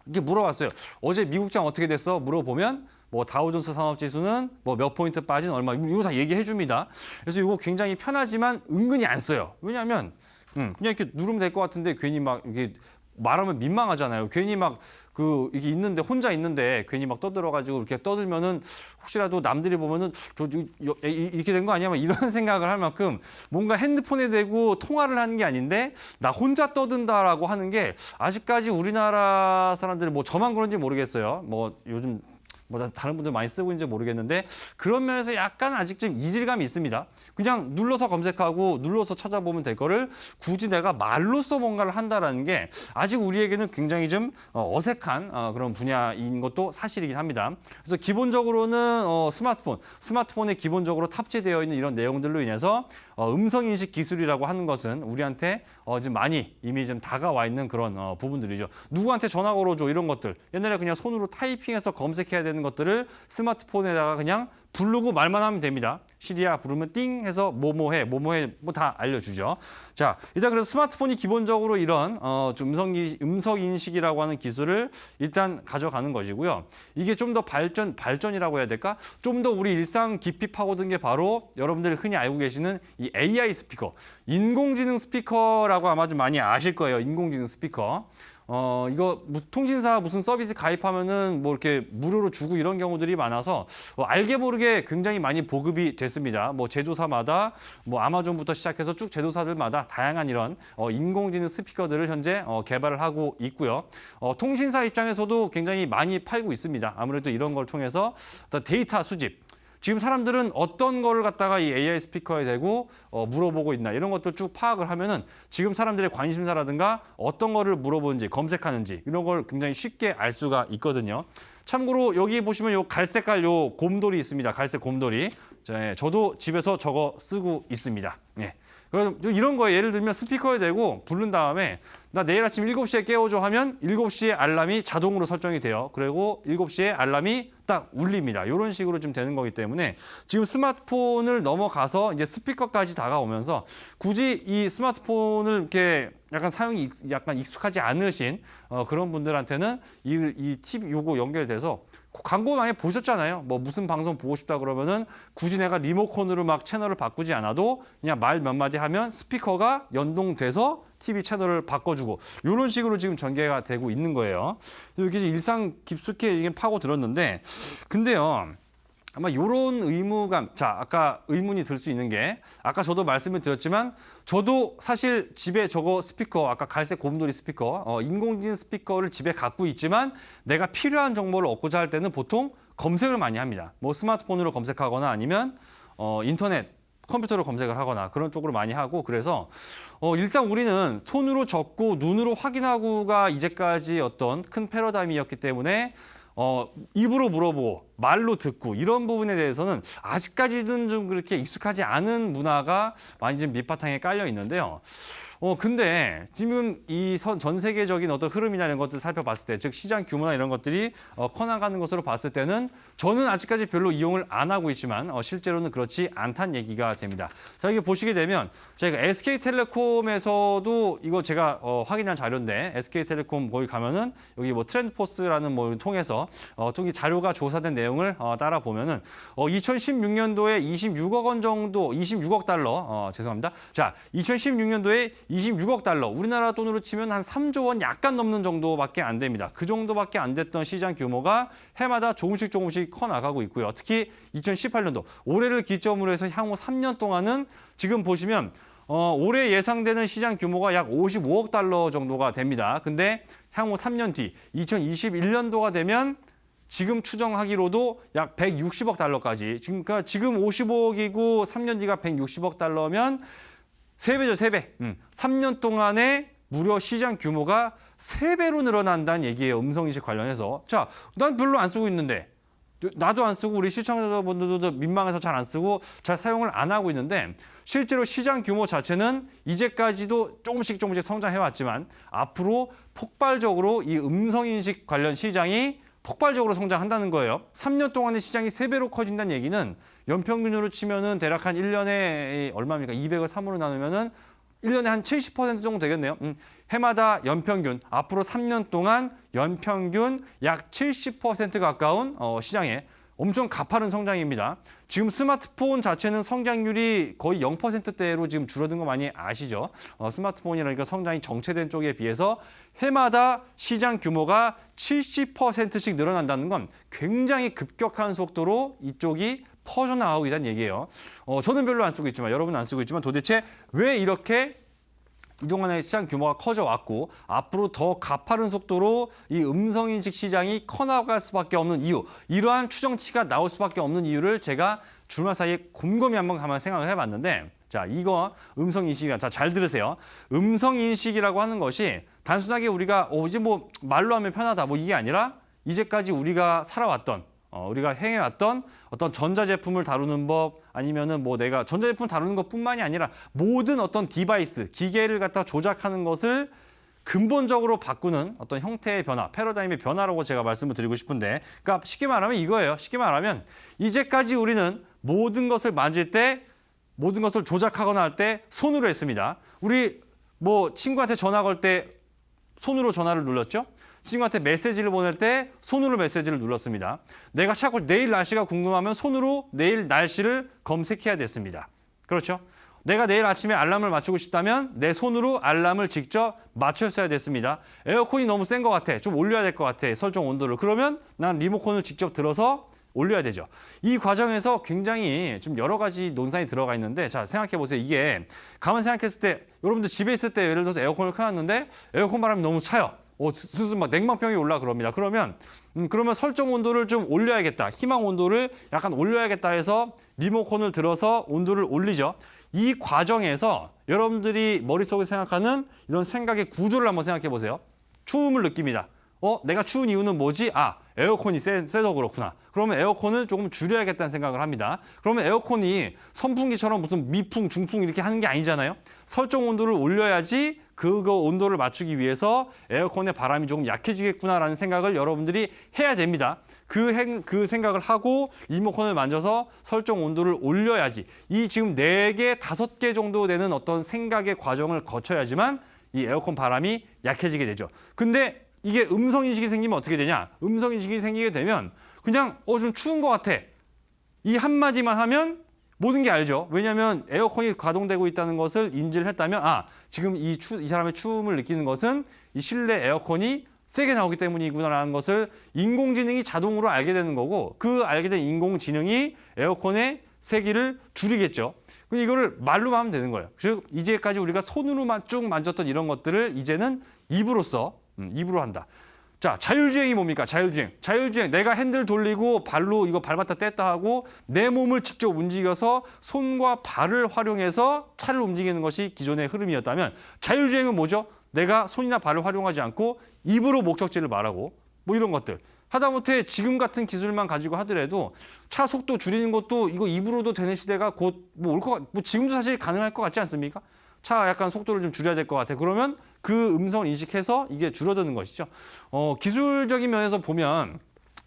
이게 물어봤어요. 어제 미국장 어떻게 됐어? 물어보면 뭐 다우존스 산업지수는 뭐 몇 포인트 빠진 얼마, 이거 다 얘기해 줍니다. 그래서 이거 굉장히 편하지만 은근히 안 써요. 왜냐하면 그냥 이렇게 누르면 될 것 같은데 괜히 막 이게 말하면 민망하잖아요. 괜히 막 이게 있는데 혼자 있는데 괜히 막 떠들어가지고 이렇게 떠들면은 혹시라도 남들이 보면은 이렇게 된 거 아니야? 막 이런 생각을 할 만큼 뭔가 핸드폰에 대고 통화를 하는 게 아닌데 나 혼자 떠든다라고 하는 게 아직까지 우리나라 사람들이 뭐 저만 그런지 모르겠어요. 뭐 요즘 뭐 다른 분들 많이 쓰고 있는지 모르겠는데, 그런 면에서 약간 아직 좀 이질감이 있습니다. 그냥 눌러서 검색하고 눌러서 찾아보면 될 거를 굳이 내가 말로써 뭔가를 한다라는 게 아직 우리에게는 굉장히 좀 어색한 그런 분야인 것도 사실이긴 합니다. 그래서 기본적으로는 스마트폰에 기본적으로 탑재되어 있는 이런 내용들로 인해서 음성인식 기술이라고 하는 것은 우리한테 좀 많이 이미 좀 다가와 있는 그런 부분들이죠. 누구한테 전화 걸어줘 이런 것들, 옛날에 그냥 손으로 타이핑해서 검색해야 되는 것들을 스마트폰에다가 그냥 부르고 말만 하면 됩니다. 시리야 부르면 띵 해서 뭐뭐해 뭐 다 알려주죠. 자, 일단 그래서 스마트폰이 기본적으로 이런 좀 음성 인식이라고 하는 기술을 일단 가져가는 것이고요. 이게 좀 더 발전이라고 해야 될까? 좀 더 우리 일상 깊이 파고든 게 바로 여러분들이 흔히 알고 계시는 이 AI 스피커, 인공지능 스피커라고 아마 좀 많이 아실 거예요. 인공지능 스피커. 이거 통신사 무슨 서비스 가입하면은 뭐 이렇게 무료로 주고 이런 경우들이 많아서 알게 모르게 굉장히 많이 보급이 됐습니다. 뭐 제조사마다 뭐 아마존부터 시작해서 쭉 제조사들마다 다양한 이런 인공지능 스피커들을 현재 개발을 하고 있고요. 통신사 입장에서도 굉장히 많이 팔고 있습니다. 아무래도 이런 걸 통해서 데이터 수집, 지금 사람들은 어떤 거를 갖다가 이 AI 스피커에 대고 물어보고 있나 이런 것들 쭉 파악을 하면은 지금 사람들의 관심사라든가 어떤 거를 물어보는지 검색하는지 이런 걸 굉장히 쉽게 알 수가 있거든요. 참고로 여기 보시면 요 갈색깔 요 곰돌이 있습니다. 갈색 곰돌이. 저도 집에서 저거 쓰고 있습니다. 예. 그래서 이런 거에 예를 들면 스피커에 대고 부른 다음에 나 내일 아침 7시에 깨워줘 하면 7시에 알람이 자동으로 설정이 돼요. 그리고 7시에 알람이 딱 울립니다. 이런 식으로 좀 되는 거기 때문에 지금 스마트폰을 넘어가서 이제 스피커까지 다가오면서 굳이 이 스마트폰을 이렇게 약간 사용이 약간 익숙하지 않으신 그런 분들한테는 이 TV 요거 연결돼서 광고 많이 보셨잖아요. 뭐 무슨 방송 보고 싶다 그러면은 굳이 내가 리모컨으로 막 채널을 바꾸지 않아도 그냥 말 몇 마디 하면 스피커가 연동돼서 TV 채널을 바꿔주고 이런 식으로 지금 전개가 되고 있는 거예요. 이렇게 일상 깊숙이 이게 파고 들었는데 근데요. 아마 이런 의무감, 자 아까 의문이 들 수 있는 게 아까 저도 말씀을 드렸지만 저도 사실 집에 저거 스피커, 아까 갈색 곰돌이 스피커, 인공지능 스피커를 집에 갖고 있지만 내가 필요한 정보를 얻고자 할 때는 보통 검색을 많이 합니다. 뭐 스마트폰으로 검색하거나 아니면 인터넷, 컴퓨터로 검색을 하거나 그런 쪽으로 많이 하고 그래서 일단 우리는 손으로 적고 눈으로 확인하고가 이제까지 어떤 큰 패러다임이었기 때문에 입으로 물어보고 말로 듣고 이런 부분에 대해서는 아직까지는 좀 그렇게 익숙하지 않은 문화가 많이 좀 밑바탕에 깔려 있는데요. 근데 지금 이 전 세계적인 어떤 흐름이나 이런 것들 살펴봤을 때, 즉 시장 규모나 이런 것들이 커나가는 것으로 봤을 때는 저는 아직까지 별로 이용을 안 하고 있지만 실제로는 그렇지 않다는 얘기가 됩니다. 자, 이게 보시게 되면 저희가 SK텔레콤에서도 이거 제가 확인한 자료인데 SK텔레콤 거기 가면은 여기 뭐 트렌드포스라는 뭐 통해서 또 이 자료가 조사된 내용을 따라 보면은 2016년도에 26억 원 정도, 26억 달러, 죄송합니다. 자, 2016년도에 26억 달러, 우리나라 돈으로 치면 한 3조 원 약간 넘는 정도밖에 안 됩니다. 그 정도밖에 안 됐던 시장 규모가 해마다 조금씩 커 나가고 있고요. 특히 2018년도, 올해를 기점으로 해서 향후 3년 동안은 지금 보시면 올해 예상되는 시장 규모가 약 55억 달러 정도가 됩니다. 근데 향후 3년 뒤, 2021년도가 되면 지금 추정하기로도 약 160억 달러까지, 그러니까 지금 55억이고 3년 뒤가 160억 달러면 3배죠, 3배. 3년 동안에 무려 시장 규모가 3배로 늘어난다는 얘기예요. 음성인식 관련해서. 자, 난 별로 안 쓰고 있는데 나도 안 쓰고 우리 시청자분들도 민망해서 잘 안 쓰고 잘 사용을 안 하고 있는데 실제로 시장 규모 자체는 이제까지도 조금씩 성장해왔지만 앞으로 폭발적으로 이 음성인식 관련 시장이 폭발적으로 성장한다는 거예요. 3년 동안의 시장이 3배로 커진다는 얘기는 연평균으로 치면은 대략 한 1년에 얼마입니까? 200을 3으로 나누면은 1년에 한 70% 정도 되겠네요. 해마다 연평균, 앞으로 3년 동안 연평균 약 70% 가까운 시장에 엄청 가파른 성장입니다. 지금 스마트폰 자체는 성장률이 거의 0%대로 지금 줄어든 거 많이 아시죠? 스마트폰이라니까 성장이 정체된 쪽에 비해서 해마다 시장 규모가 70%씩 늘어난다는 건 굉장히 급격한 속도로 이쪽이 퍼져나가고 있다는 얘기예요. 저는 별로 안 쓰고 있지만 여러분은 안 쓰고 있지만 도대체 왜 이렇게 이동안의 시장 규모가 커져왔고 앞으로 더 가파른 속도로 이 음성인식 시장이 커나갈 수밖에 없는 이유, 이러한 추정치가 나올 수밖에 없는 이유를 제가 줄마 사이에 곰곰이 한번 가만 생각을 해봤는데 자, 이거 음성인식이야. 자, 잘 들으세요. 음성인식이라고 하는 것이 단순하게 우리가 이제 뭐 말로 하면 편하다 뭐 이게 아니라 이제까지 우리가 살아왔던 우리가 행해왔던 어떤 전자제품을 다루는 법 아니면은 뭐 내가 전자제품 다루는 것뿐만이 아니라 모든 어떤 디바이스, 기계를 갖다 조작하는 것을 근본적으로 바꾸는 어떤 형태의 변화, 패러다임의 변화라고 제가 말씀을 드리고 싶은데 그러니까 쉽게 말하면 이거예요. 쉽게 말하면 이제까지 우리는 모든 것을 만질 때 모든 것을 조작하거나 할 때 손으로 했습니다. 우리 뭐 친구한테 전화 걸 때 손으로 전화를 눌렀죠? 친구한테 메시지를 보낼 때 손으로 메시지를 눌렀습니다. 내가 자꾸 내일 날씨가 궁금하면 손으로 내일 날씨를 검색해야 됐습니다. 그렇죠? 내가 내일 아침에 알람을 맞추고 싶다면 내 손으로 알람을 직접 맞췄어야 됐습니다. 에어컨이 너무 센 것 같아. 좀 올려야 될 것 같아. 설정 온도를. 그러면 난 리모컨을 직접 들어서 올려야 되죠. 이 과정에서 굉장히 좀 여러 가지 논산이 들어가 있는데 자, 생각해 보세요. 이게 가만 생각했을 때 여러분들 집에 있을 때 예를 들어서 에어컨을 켜놨는데 에어컨 바람이 너무 차요. 슬슬 막 냉방병이 올라 그럽니다. 그러면 설정 온도를 좀 올려야겠다. 희망 온도를 약간 올려야겠다 해서 리모컨을 들어서 온도를 올리죠. 이 과정에서 여러분들이 머릿속에 생각하는 이런 생각의 구조를 한번 생각해 보세요. 추움을 느낍니다. 내가 추운 이유는 뭐지? 에어컨이 세서 그렇구나. 그러면 에어컨을 조금 줄여야겠다는 생각을 합니다. 그러면 에어컨이 선풍기처럼 무슨 미풍, 중풍 이렇게 하는 게 아니잖아요. 설정 온도를 올려야지 그거 온도를 맞추기 위해서 에어컨의 바람이 조금 약해지겠구나라는 생각을 여러분들이 해야 됩니다. 그 생각을 하고 리모컨을 만져서 설정 온도를 올려야지. 이 지금 4개, 5개 정도 되는 어떤 생각의 과정을 거쳐야지만 이 에어컨 바람이 약해지게 되죠. 근데 이게 음성인식이 생기면 어떻게 되냐? 음성인식이 생기게 되면 그냥 좀 추운 것 같아. 이 한마디만 하면 모든 게 알죠. 왜냐하면 에어컨이 가동되고 있다는 것을 인지를 했다면 지금 이 사람의 추움을 느끼는 것은 이 실내 에어컨이 세게 나오기 때문이구나라는 것을 인공지능이 자동으로 알게 되는 거고 그 알게 된 인공지능이 에어컨의 세기를 줄이겠죠. 이거를 말로만 하면 되는 거예요. 즉 이제까지 우리가 손으로만 쭉 만졌던 이런 것들을 이제는 입으로 한다. 자, 자율주행이 뭡니까? 자율주행. 내가 핸들 돌리고 발로 이거 밟았다 뗐다 하고 내 몸을 직접 움직여서 손과 발을 활용해서 차를 움직이는 것이 기존의 흐름이었다면 자율주행은 뭐죠? 내가 손이나 발을 활용하지 않고 입으로 목적지를 말하고 뭐 이런 것들. 하다못해 지금 같은 기술만 가지고 하더라도 차 속도 줄이는 것도 이거 입으로도 되는 시대가 곧 올 것 같, 지금도 사실 가능할 것 같지 않습니까? 차 약간 속도를 좀 줄여야 될 것 같아. 그러면 그 음성을 인식해서 이게 줄어드는 것이죠. 기술적인 면에서 보면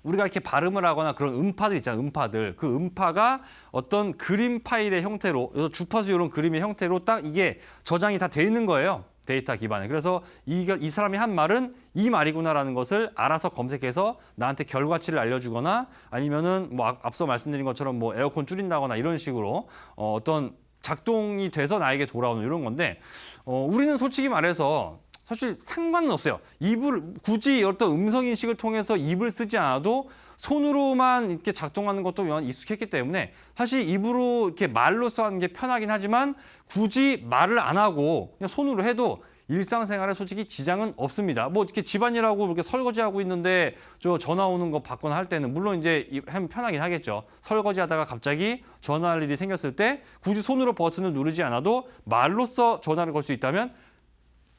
우리가 이렇게 발음을 하거나 그런 음파들 있잖아요. 음파들. 그 음파가 어떤 그림 파일의 형태로, 주파수 이런 그림의 형태로 딱 이게 저장이 다 돼 있는 거예요. 데이터 기반에. 그래서 이 사람이 한 말은 이 말이구나라는 것을 알아서 검색해서 나한테 결과치를 알려주거나 아니면은 뭐 앞서 말씀드린 것처럼 뭐 에어컨 줄인다거나 이런 식으로 어떤 작동이 돼서 나에게 돌아오는 이런 건데 우리는 솔직히 말해서 사실 상관은 없어요. 굳이 어떤 음성 인식을 통해서 입을 쓰지 않아도 손으로만 이렇게 작동하는 것도 익숙했기 때문에 사실 입으로 이렇게 말로써 하는 게 편하긴 하지만 굳이 말을 안 하고 그냥 손으로 해도 일상생활에 솔직히 지장은 없습니다. 뭐 이렇게 집안일하고 이렇게 설거지하고 있는데 저 전화 오는 거 받거나 할 때는 물론 이제 하면 편하긴 하겠죠. 설거지하다가 갑자기 전화할 일이 생겼을 때 굳이 손으로 버튼을 누르지 않아도 말로써 전화를 걸 수 있다면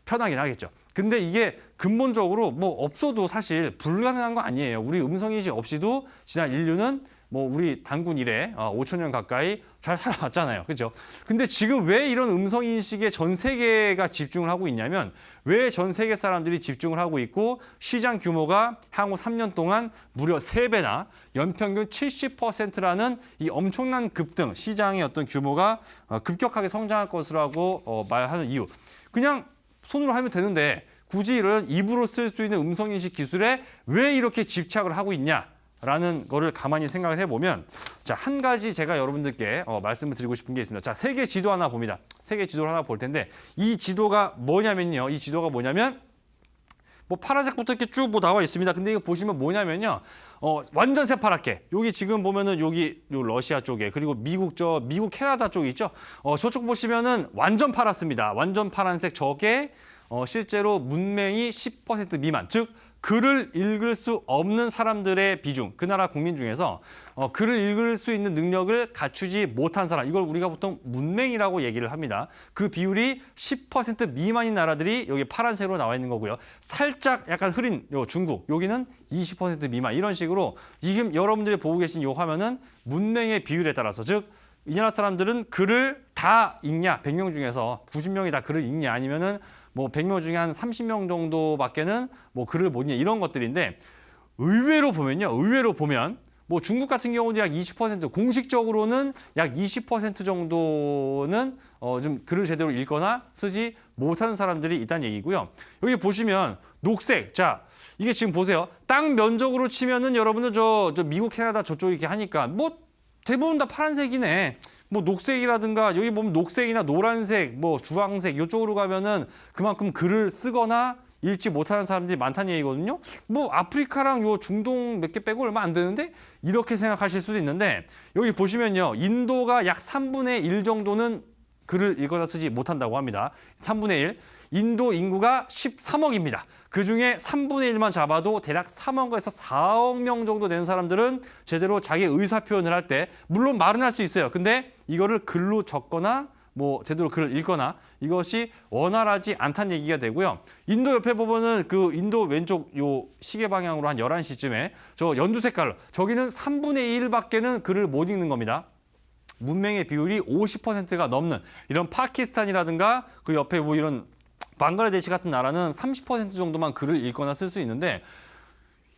편하긴 하겠죠. 근데 이게 근본적으로 뭐 없어도 사실 불가능한 거 아니에요. 우리 음성인식 없이도 지난 인류는 뭐 우리 단군 이래 5,000년 가까이 잘 살아왔잖아요. 그렇죠? 근데 지금 왜 이런 음성인식에 전 세계가 집중을 하고 있냐면 왜 전 세계 사람들이 집중을 하고 있고 시장 규모가 향후 3년 동안 무려 3배나 연평균 70%라는 이 엄청난 급등, 시장의 어떤 규모가 급격하게 성장할 것이라고 말하는 이유. 그냥 손으로 하면 되는데 굳이 이런 입으로 쓸 수 있는 음성인식 기술에 왜 이렇게 집착을 하고 있냐라는 거를 가만히 생각을 해보면 자, 한 가지 제가 여러분들께 말씀을 드리고 싶은 게 있습니다. 자, 세계 지도 하나 봅니다. 세계 지도를 하나 볼 텐데 이 지도가 뭐냐면요. 이 지도가 뭐냐면 뭐 파란색부터 이렇게 쭉 뭐 나와 있습니다. 근데 이거 보시면 뭐냐면요. 완전 새파랗게. 여기 지금 보면은 여기 요 러시아 쪽에 그리고 미국 캐나다 쪽이 있죠. 저쪽 보시면은 완전 파랗습니다. 완전 파란색 저게 실제로 문맹이 10% 미만. 즉 글을 읽을 수 없는 사람들의 비중, 그 나라 국민 중에서 글을 읽을 수 있는 능력을 갖추지 못한 사람, 이걸 우리가 보통 문맹이라고 얘기를 합니다. 그 비율이 10% 미만인 나라들이 여기 파란색으로 나와 있는 거고요. 살짝 약간 흐린 요 중국, 여기는 20% 미만, 이런 식으로 지금 여러분들이 보고 계신 요 화면은 문맹의 비율에 따라서, 즉 이 나라 사람들은 글을 다 읽냐, 100명 중에서 90명이 다 글을 읽냐, 아니면은 뭐 100명 중에 한 30명 정도밖에는 뭐 글을 못 읽냐, 이런 것들인데 의외로 보면 뭐 중국 같은 경우는 약 20%, 공식적으로는 약 20% 정도는 좀 글을 제대로 읽거나 쓰지 못하는 사람들이 있다는 얘기고요. 여기 보시면 녹색, 자 이게 지금 보세요. 땅 면적으로 치면은 여러분들 저 미국, 캐나다 저쪽 이렇게 하니까 뭐 대부분 다 파란색이네. 뭐 녹색이라든가 여기 보면 녹색이나 노란색, 뭐 주황색 이쪽으로 가면은 그만큼 글을 쓰거나 읽지 못하는 사람들이 많다는 얘기거든요. 뭐 아프리카랑 요 중동 몇 개 빼고 얼마 안 되는데 이렇게 생각하실 수도 있는데 여기 보시면요. 인도가 약 3분의 1 정도는 글을 읽거나 쓰지 못한다고 합니다. 3분의 1. 인도 인구가 13억입니다. 그중에 3분의 1만 잡아도 대략 3억에서 4억 명 정도 되는 사람들은 제대로 자기 의사 표현을 할 때 물론 말은 할 수 있어요. 근데 이거를 글로 적거나 뭐 제대로 글을 읽거나 이것이 원활하지 않다는 얘기가 되고요. 인도 옆에 보면은 그 인도 왼쪽 요 시계 방향으로 한 11시쯤에 저 연두 색깔로 저기는 3분의 1밖에는 글을 못 읽는 겁니다. 문맹의 비율이 50%가 넘는 이런 파키스탄이라든가 그 옆에 뭐 이런 방글라데시 같은 나라는 30% 정도만 글을 읽거나 쓸 수 있는데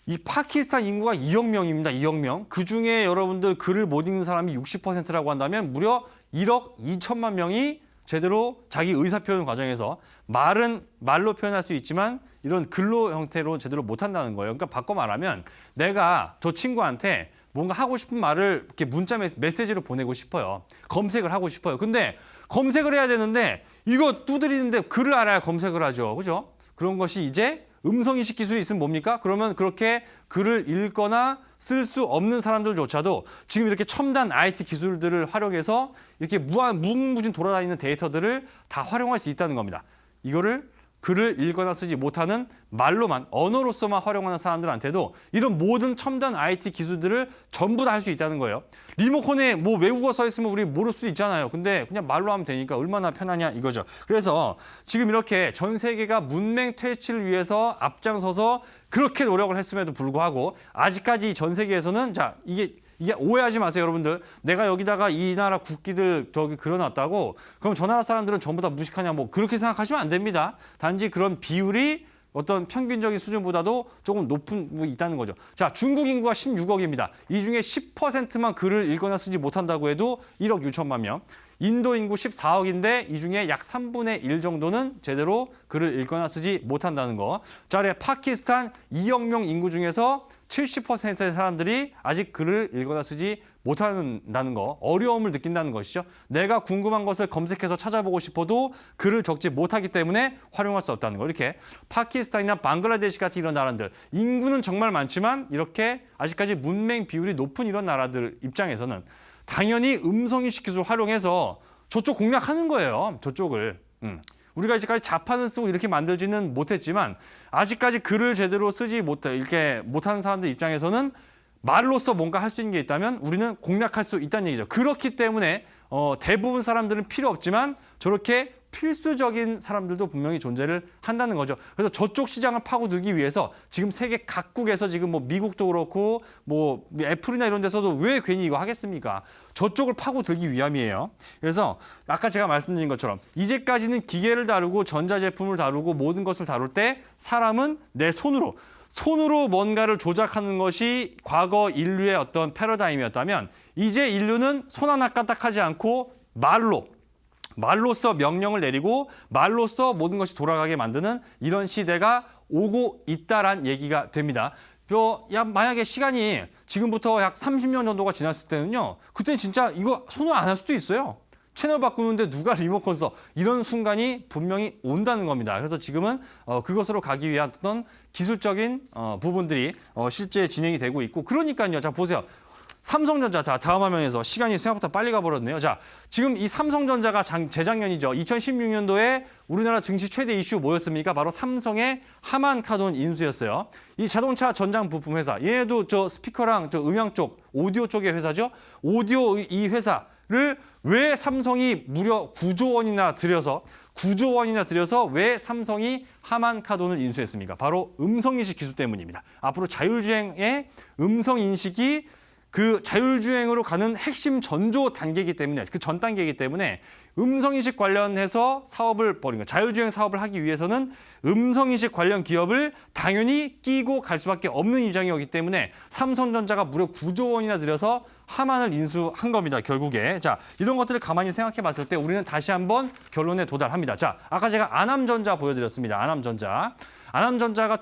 이 파키스탄 인구가 2억 명입니다. 2억 명. 그중에 여러분들 글을 못 읽는 사람이 60%라고 한다면 무려 1억 2천만 명이 제대로 자기 의사표현 과정에서 말은 말로 표현할 수 있지만 이런 글로 형태로 제대로 못한다는 거예요. 그러니까 바꿔 말하면 내가 저 친구한테 뭔가 하고 싶은 말을 이렇게 문자 메시지로 보내고 싶어요. 검색을 하고 싶어요. 근데 검색을 해야 되는데 이거 두드리는데 글을 알아야 검색을 하죠. 그죠? 그런 것이 이제 음성인식 기술이 있으면 뭡니까? 그러면 그렇게 글을 읽거나 쓸 수 없는 사람들조차도 지금 이렇게 첨단 IT 기술들을 활용해서 이렇게 무궁무진 돌아다니는 데이터들을 다 활용할 수 있다는 겁니다. 이거를 글을 읽거나 쓰지 못하는 말로만, 언어로서만 활용하는 사람들한테도 이런 모든 첨단 IT 기술들을 전부 다 할 수 있다는 거예요. 리모컨에 뭐 외국어 써 있으면 우리 모를 수도 있잖아요. 근데 그냥 말로 하면 되니까 얼마나 편하냐 이거죠. 그래서 지금 이렇게 전 세계가 문맹 퇴치를 위해서 앞장서서 그렇게 노력을 했음에도 불구하고 아직까지 전 세계에서는 자 이게 오해하지 마세요, 여러분들. 내가 여기다가 이 나라 국기들 저기 그려놨다고 그럼 저 나라 사람들은 전부 다 무식하냐 뭐 그렇게 생각하시면 안 됩니다. 단지 그런 비율이 어떤 평균적인 수준보다도 조금 높은 게 있다는 거죠. 자, 중국 인구가 16억입니다. 이 중에 10%만 글을 읽거나 쓰지 못한다고 해도 1억 6천만 명. 인도 인구 14억인데 이 중에 약 3분의 1 정도는 제대로 글을 읽거나 쓰지 못한다는 거. 자, 그래 파키스탄 2억 명 인구 중에서 70%의 사람들이 아직 글을 읽거나 쓰지 못한다는 거, 어려움을 느낀다는 것이죠. 내가 궁금한 것을 검색해서 찾아보고 싶어도 글을 적지 못하기 때문에 활용할 수 없다는 거. 이렇게 파키스탄이나 방글라데시 같은 이런 나라들, 인구는 정말 많지만 이렇게 아직까지 문맹 비율이 높은 이런 나라들 입장에서는 당연히 음성인식 기술을 활용해서 저쪽 공략하는 거예요. 저쪽을. 우리가 이제까지 자판을 쓰고 이렇게 만들지는 못했지만 아직까지 글을 제대로 쓰지 이렇게 못하는 사람들 입장에서는 말로써 뭔가 할 수 있는 게 있다면 우리는 공략할 수 있다는 얘기죠. 그렇기 때문에 대부분 사람들은 필요 없지만 저렇게 필수적인 사람들도 분명히 존재를 한다는 거죠. 그래서 저쪽 시장을 파고들기 위해서 지금 세계 각국에서 지금 뭐 미국도 그렇고 뭐 애플이나 이런 데서도 왜 괜히 이거 하겠습니까? 저쪽을 파고들기 위함이에요. 그래서 아까 제가 말씀드린 것처럼 이제까지는 기계를 다루고 전자제품을 다루고 모든 것을 다룰 때 사람은 내 손으로 뭔가를 조작하는 것이 과거 인류의 어떤 패러다임이었다면 이제 인류는 손 하나 까딱하지 않고 말로써 명령을 내리고 말로써 모든 것이 돌아가게 만드는 이런 시대가 오고 있다란 얘기가 됩니다. 만약에 시간이 지금부터 약 30년 정도가 지났을 때는요. 그때는 진짜 이거 손으로 안 할 수도 있어요. 채널 바꾸는데 누가 리모컨 써? 이런 순간이 분명히 온다는 겁니다. 그래서 지금은 그것으로 가기 위한 어떤 기술적인 부분들이 실제 진행이 되고 있고 그러니까요. 자 보세요. 삼성전자, 자 다음 화면에서 시간이 생각보다 빨리 가버렸네요. 자 지금 이 삼성전자가 재작년이죠. 2016년도에 우리나라 증시 최대 이슈 뭐였습니까? 바로 삼성의 하만카돈 인수였어요. 이 자동차 전장 부품 회사, 얘도 저 스피커랑 저 음향 쪽, 오디오 쪽의 회사죠. 오디오 이 회사를 왜 삼성이 무려 9조 원이나 들여서 왜 삼성이 하만카돈을 인수했습니까? 바로 음성인식 기술 때문입니다. 앞으로 자율주행의 음성인식이 그 자율주행으로 가는 핵심 전조 단계이기 때문에 그 전 단계이기 때문에 음성인식 관련해서 사업을 벌인 거예요. 자율주행 사업을 하기 위해서는 음성인식 관련 기업을 당연히 끼고 갈 수밖에 없는 입장이었기 때문에 삼성전자가 무려 9조 원이나 들여서 하만을 인수한 겁니다. 결국에. 자, 이런 것들을 가만히 생각해 봤을 때 우리는 다시 한번 결론에 도달합니다. 자, 아까 제가 아남전자 보여드렸습니다. 아남전자가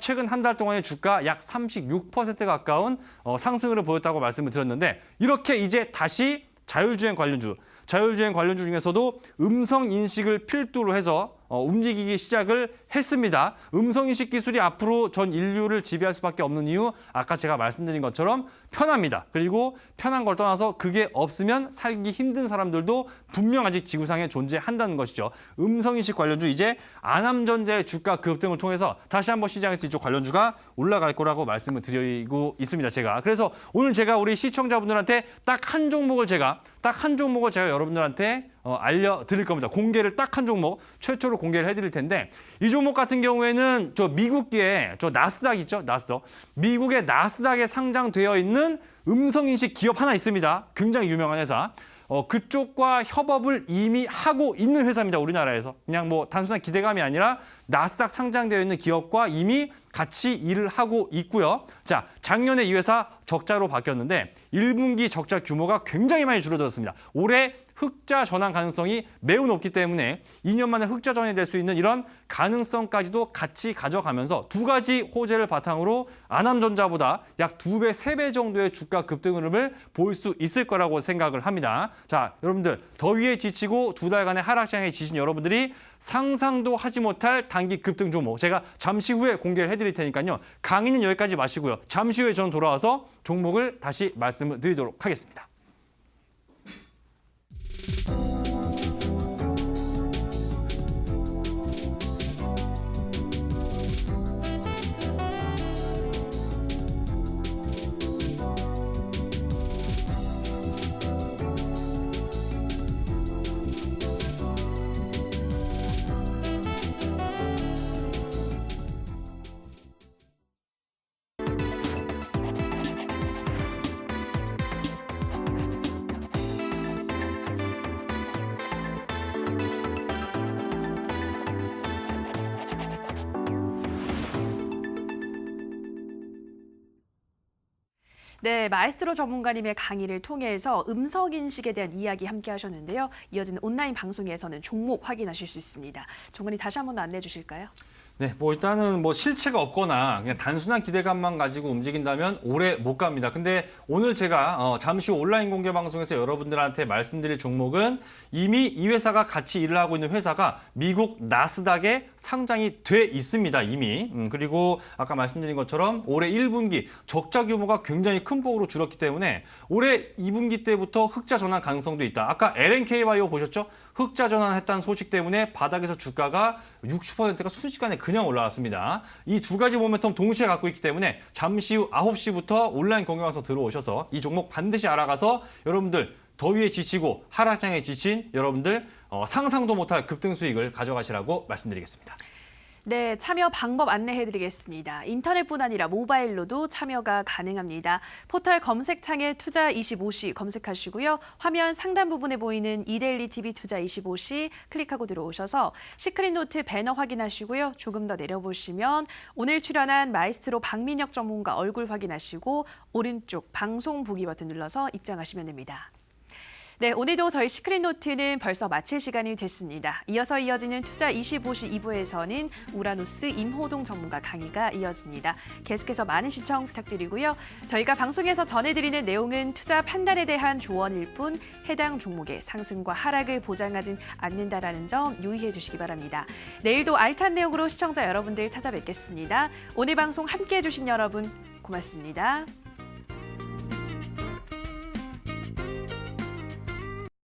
최근 한 달 동안의 주가 약 36% 가까운 상승을 보였다고 말씀을 드렸는데 이렇게 이제 다시 자율주행 관련주 중에서도 음성 인식을 필두로 해서 움직이기 시작을 했습니다. 음성인식 기술이 앞으로 전 인류를 지배할 수밖에 없는 이유, 아까 제가 말씀드린 것처럼 편합니다. 그리고 편한 걸 떠나서 그게 없으면 살기 힘든 사람들도 분명 아직 지구상에 존재한다는 것이죠. 음성인식 관련주 이제 안암전자의 주가 급등을 통해서 다시 한번 시장에서 이쪽 관련주가 올라갈 거라고 말씀을 드리고 있습니다. 제가 그래서 오늘 제가 우리 시청자분들한테 딱 한 종목을 제가 여러분들한테 알려드릴 겁니다. 공개를 딱 한 종목 최초로 공개를 해드릴 텐데 이 종목 같은 경우에는 저 미국의 저 나스닥 있죠? 나스닥. 미국의 나스닥에 상장되어 있는 음성인식 기업 하나 있습니다. 굉장히 유명한 회사. 그쪽과 협업을 이미 하고 있는 회사입니다. 우리나라에서. 그냥 뭐 단순한 기대감이 아니라 나스닥 상장되어 있는 기업과 이미 같이 일을 하고 있고요. 자, 작년에 이 회사 적자로 바뀌었는데 1분기 적자 규모가 굉장히 많이 줄어들었습니다. 올해 흑자 전환 가능성이 매우 높기 때문에 2년 만에 흑자 전환이 될 수 있는 이런 가능성까지도 같이 가져가면서 두 가지 호재를 바탕으로 안암전자보다 약 2배, 3배 정도의 주가 급등 흐름을 볼 수 있을 거라고 생각을 합니다. 자, 여러분들 더위에 지치고 두 달간의 하락장에 지신 여러분들이 상상도 하지 못할 단기 급등 종목 제가 잠시 후에 공개를 해드릴 테니까요. 강의는 여기까지 마시고요. 잠시 후에 저는 돌아와서 종목을 다시 말씀을 드리도록 하겠습니다. 네, 마에스트로 전문가님의 강의를 통해서 음성인식에 대한 이야기 함께 하셨는데요. 이어지는 온라인 방송에서는 종목 확인하실 수 있습니다. 전문가님 다시 한번 안내해 주실까요? 네, 뭐 일단은 뭐 실체가 없거나 그냥 단순한 기대감만 가지고 움직인다면 오래 못 갑니다. 근데 오늘 제가 잠시 후 온라인 공개 방송에서 여러분들한테 말씀드릴 종목은 이미 이 회사가 같이 일을 하고 있는 회사가 미국 나스닥에 상장이 돼 있습니다. 이미. 그리고 아까 말씀드린 것처럼 올해 1분기 적자 규모가 굉장히 큰 폭으로 줄었기 때문에 올해 2분기 때부터 흑자 전환 가능성도 있다. 아까 LNK바이오 보셨죠? 흑자 전환했다는 소식 때문에 바닥에서 주가가 60%가 순식간에 그냥 올라왔습니다. 이 두 가지 모멘텀 동시에 갖고 있기 때문에 잠시 후 9시부터 온라인 공개방송 들어오셔서 이 종목 반드시 알아가서 여러분들 더위에 지치고 하락장에 지친 여러분들 상상도 못할 급등 수익을 가져가시라고 말씀드리겠습니다. 네, 참여 방법 안내해드리겠습니다. 인터넷뿐 아니라 모바일로도 참여가 가능합니다. 포털 검색창에 투자25시 검색하시고요. 화면 상단 부분에 보이는 이데일리 TV 투자25시 클릭하고 들어오셔서 시크릿노트 배너 확인하시고요. 조금 더 내려보시면 오늘 출연한 마에스트로 박민혁 전문가 얼굴 확인하시고 오른쪽 방송 보기 버튼 눌러서 입장하시면 됩니다. 네, 오늘도 저희 시크릿노트는 벌써 마칠 시간이 됐습니다. 이어서 이어지는 투자25시 2부에서는 우라노스 임호동 전문가 강의가 이어집니다. 계속해서 많은 시청 부탁드리고요. 저희가 방송에서 전해드리는 내용은 투자 판단에 대한 조언일 뿐 해당 종목의 상승과 하락을 보장하진 않는다라는 점 유의해 주시기 바랍니다. 내일도 알찬 내용으로 시청자 여러분들 찾아뵙겠습니다. 오늘 방송 함께해 주신 여러분 고맙습니다.